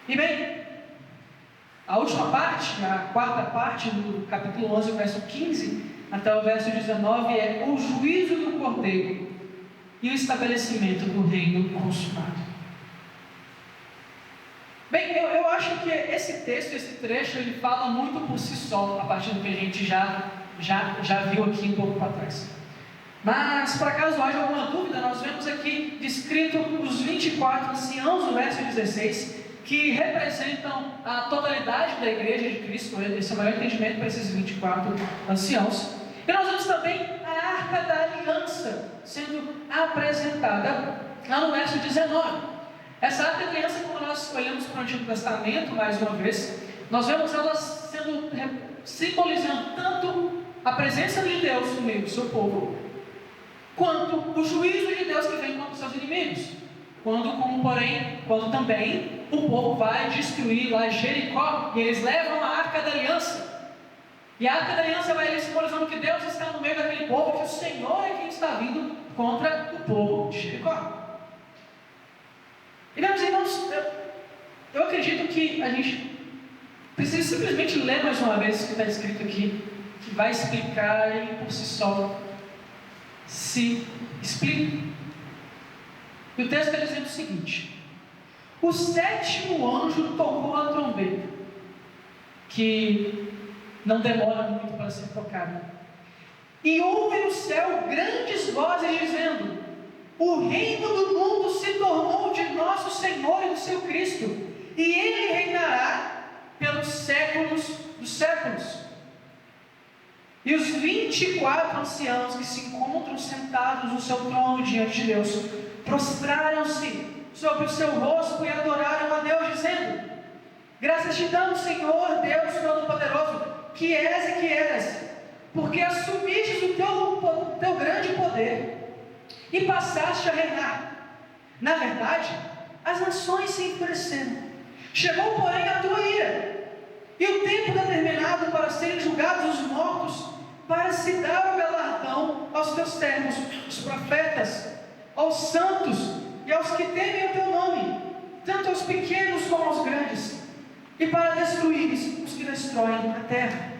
E bem, a última parte, a quarta parte do capítulo 11, verso 15 até o verso 19, é o juízo do Cordeiro e o estabelecimento do reino consumado. Bem, eu acho que esse texto, esse trecho, ele fala muito por si só, a partir do que a gente já viu aqui um pouco para trás. Mas, para caso haja alguma dúvida, nós vemos aqui descrito os 24 anciãos do verso 16, que representam a totalidade da igreja de Cristo. Esse é o maior entendimento para esses 24 anciãos. E nós vemos também a Arca da Aliança sendo apresentada lá no verso 19. Essa Arca da Aliança, quando nós olhamos para o Antigo Testamento, mais uma vez, nós vemos ela simbolizando tanto a presença de Deus no meio do seu povo, quanto o juízo de Deus que vem contra os seus inimigos. Quando também o povo vai destruir lá Jericó, e eles levam a Arca da Aliança. E a Arca da Aliança vai simbolizando que Deus está no meio daquele povo, que o Senhor é quem está vindo contra o povo de Jericó. E meus irmãos, eu acredito que a gente precisa simplesmente ler mais uma vez o que está escrito aqui, que vai explicar e por si só se explica. E o texto está dizendo o seguinte: o sétimo anjo tocou a trombeta, que não demora muito para ser tocada. E houve no céu grandes vozes dizendo: o reino do mundo se tornou de nosso Senhor e do seu Cristo, e Ele reinará pelos séculos dos séculos. E os 24 anciãos que se encontram sentados no seu trono diante de Deus, prostraram-se sobre o seu rosto e adoraram a Deus, dizendo: graças te damos, Senhor Deus Todo-Poderoso, que és e que eras, porque assumistes o teu grande poder e passaste a reinar. Na verdade, as nações se enfureceram. Chegou, porém, a tua ira, e o tempo determinado para serem julgados os mortos, para se dar o galardão aos teus servos, os profetas, aos santos e aos que temem o teu nome, tanto aos pequenos como aos grandes, e para destruires os que destroem a terra.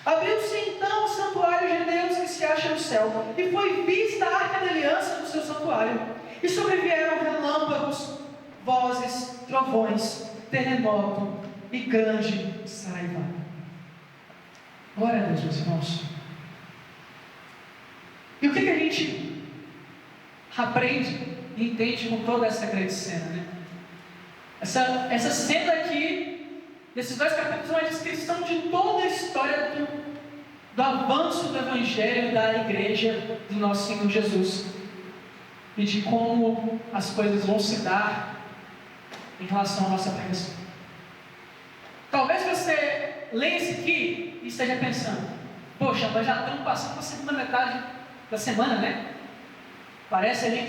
Abriu-se então o santuário de Deus que se acha no céu, e foi vista a arca da aliança no seu santuário, e sobrevieram relâmpagos, vozes, trovões, terremoto e grande saiva. Glória a Deus, meus irmãos. E o que a gente aprende e entende com toda essa grande cena, né? Essa cena aqui, desses dois capítulos, é uma descrição de toda a história do avanço do Evangelho da igreja do nosso Senhor Jesus, e de como as coisas vão se dar em relação à nossa pregação. Talvez você leia isso aqui e esteja pensando: poxa, mas já estamos passando para a segunda metade da semana, né? Parece ali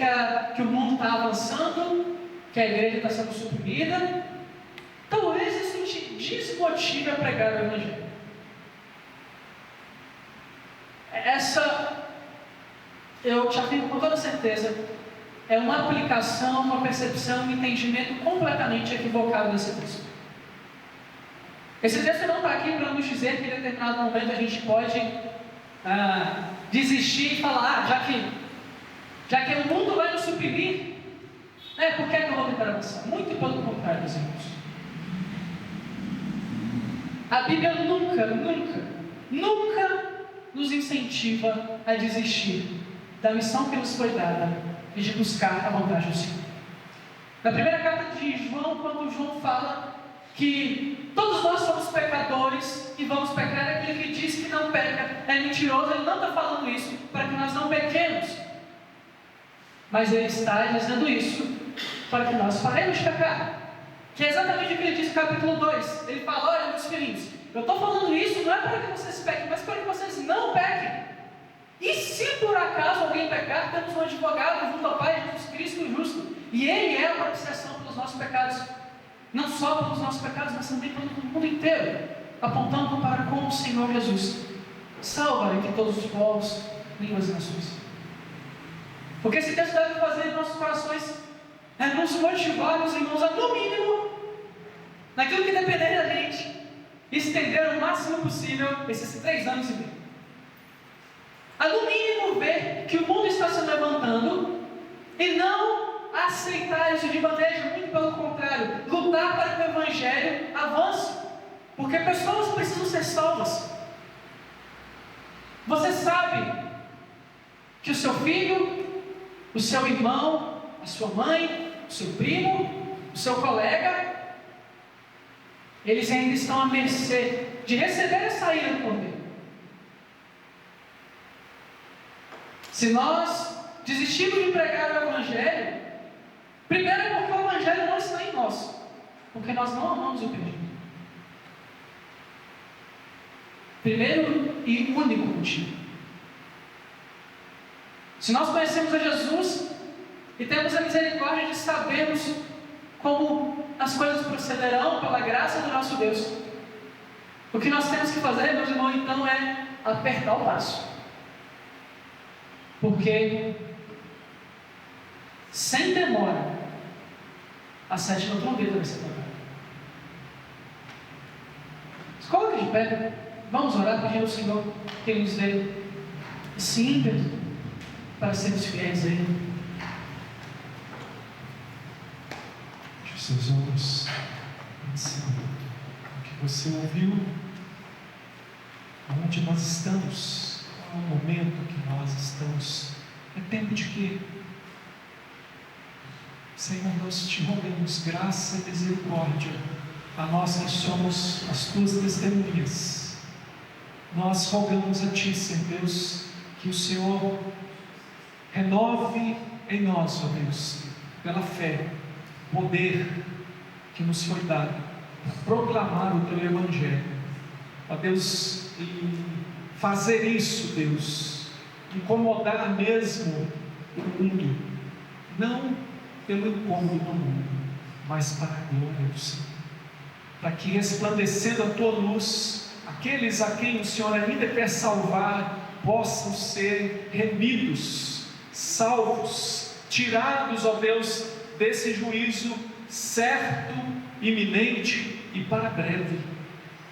que o mundo está avançando, que a igreja está sendo suprimida. Talvez isso te desmotive a pregar o Evangelho. Essa, eu te afirmo com toda certeza, é uma aplicação, uma percepção, um entendimento completamente equivocado desse texto. Esse texto não está aqui para nos dizer que em determinado momento a gente pode desistir e falar: já que o mundo vai nos suprimir, por que eu vou tentar avançar? Muito pelo contrário, meus irmãos. A Bíblia nunca nos incentiva a desistir da missão que nos foi dada e de buscar a vontade do Senhor. Na primeira carta de João, quando João fala que todos nós somos pecadores e vamos pecar, aquele que diz que não peca é mentiroso. Ele não está falando isso para que nós não pequemos, mas ele está dizendo isso para que nós paremos de pecar, que é exatamente o que ele diz no capítulo 2. Ele fala: olha, meus filhinhos, eu estou falando isso não é para que vocês pequem, mas para que vocês não pequem. E se por acaso alguém pecar, temos um advogado junto ao Pai, Jesus Cristo o justo, e Ele é a propiciação pelos nossos pecados, não só pelos nossos pecados, mas também pelo mundo inteiro, apontando para como o Senhor Jesus salva entre todos os povos, línguas e nações. Porque esse texto deve fazer em nossos corações nos motivar, meus irmãos, a no mínimo, naquilo que depender da gente, estender o máximo possível esses 3 anos e meio. A no mínimo ver que o mundo está se levantando e não aceitar isso de bandeja, muito pelo contrário, lutar para que o Evangelho avance, porque pessoas precisam ser salvas. Você sabe que o seu filho, o seu irmão, a sua mãe, o seu primo, o seu colega, eles ainda estão à mercê de receber essa ira do poder. Se nós desistimos de pregar o Evangelho, primeiro é porque o Evangelho não está em nós, porque nós não amamos o perdido. Primeiro e único motivo. Se nós conhecemos a Jesus e temos a misericórdia de sabermos como as coisas procederão pela graça do nosso Deus, o que nós temos que fazer, meus irmãos, então, é apertar o passo. Porque, sem demora, a 7ª trombeta vai ser tocada. Se coloque de pé, vamos orar, pedindo ao Senhor que Ele nos dê esse ímpeto para sermos fiéis a Ele. seus olhos, pensando no que você ouviu, aonde nós estamos, qual é o momento que nós estamos. É tempo de quê? Senhor, nós te rogamos graça e misericórdia a nós que somos as tuas testemunhas. Nós rogamos a ti, Senhor Deus, que o Senhor renove em nós, ó Deus, pela fé, poder que nos foi dado para proclamar o teu Evangelho, ó Deus, e fazer isso, Deus, incomodar mesmo o mundo, não pelo incômodo do mundo, mas para a glória do Senhor, para que, resplandecendo a tua luz, aqueles a quem o Senhor ainda quer salvar possam ser remidos, salvos, tirados, ó Deus, desse juízo certo, iminente e para breve.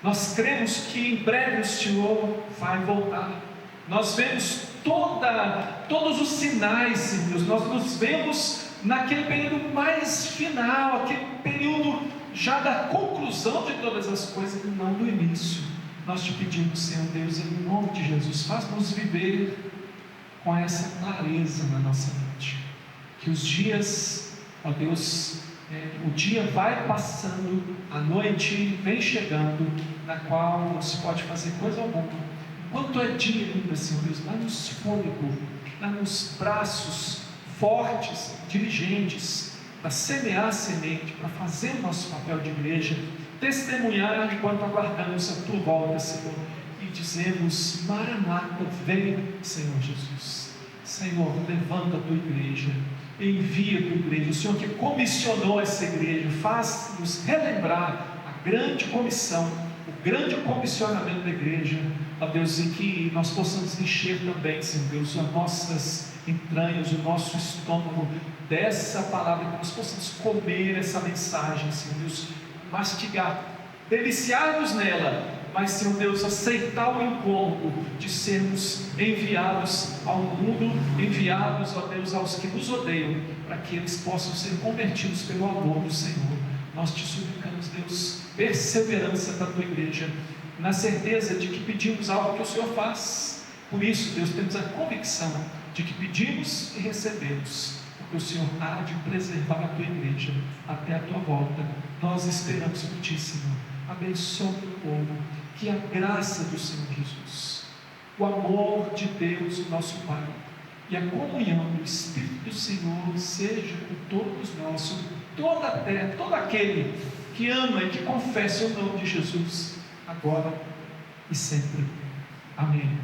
Nós cremos que em breve o Senhor vai voltar. Nós vemos todos os sinais, Senhor. Nós nos vemos naquele período mais final, aquele período já da conclusão de todas as coisas, e não do início. Nós te pedimos, Senhor Deus, em nome de Jesus, faz-nos viver com essa clareza na nossa mente, que os dias, ó Deus, o dia vai passando, a noite vem chegando, na qual não se pode fazer coisa alguma. Enquanto é dia ainda, Senhor Deus, dá-nos fôlego, dá-nos braços fortes, diligentes, para semear a semente, para fazer o nosso papel de igreja, testemunhar enquanto aguardamos a tua volta, Senhor, e dizemos: Maranata, vem, Senhor Jesus. Senhor, levanta a tua igreja, envia a tua igreja, o Senhor que comissionou essa igreja, faz-nos relembrar a grande comissão, o grande comissionamento da igreja, ó Deus, e que nós possamos encher também, Senhor Deus, as nossas entranhas, o nosso estômago dessa palavra, que nós possamos comer essa mensagem, Senhor Deus, mastigar, deliciar-nos nela, mas, Senhor Deus, aceitar o incômodo de sermos enviados ao mundo, enviados, ó Deus, aos que nos odeiam, para que eles possam ser convertidos pelo amor do Senhor. Nós te suplicamos, Deus, perseverança da tua igreja, na certeza de que pedimos algo que o Senhor faz. Por isso, Deus, temos a convicção de que pedimos e recebemos, porque o Senhor há de preservar a tua igreja até a tua volta. Nós esperamos por ti, Senhor. Abençoa o teu povo, que a graça do Senhor Jesus, o amor de Deus, o nosso Pai, e a comunhão do Espírito do Senhor seja com todos nós, sobre toda a terra, todo aquele que ama e que confessa o nome de Jesus, agora e sempre. Amém.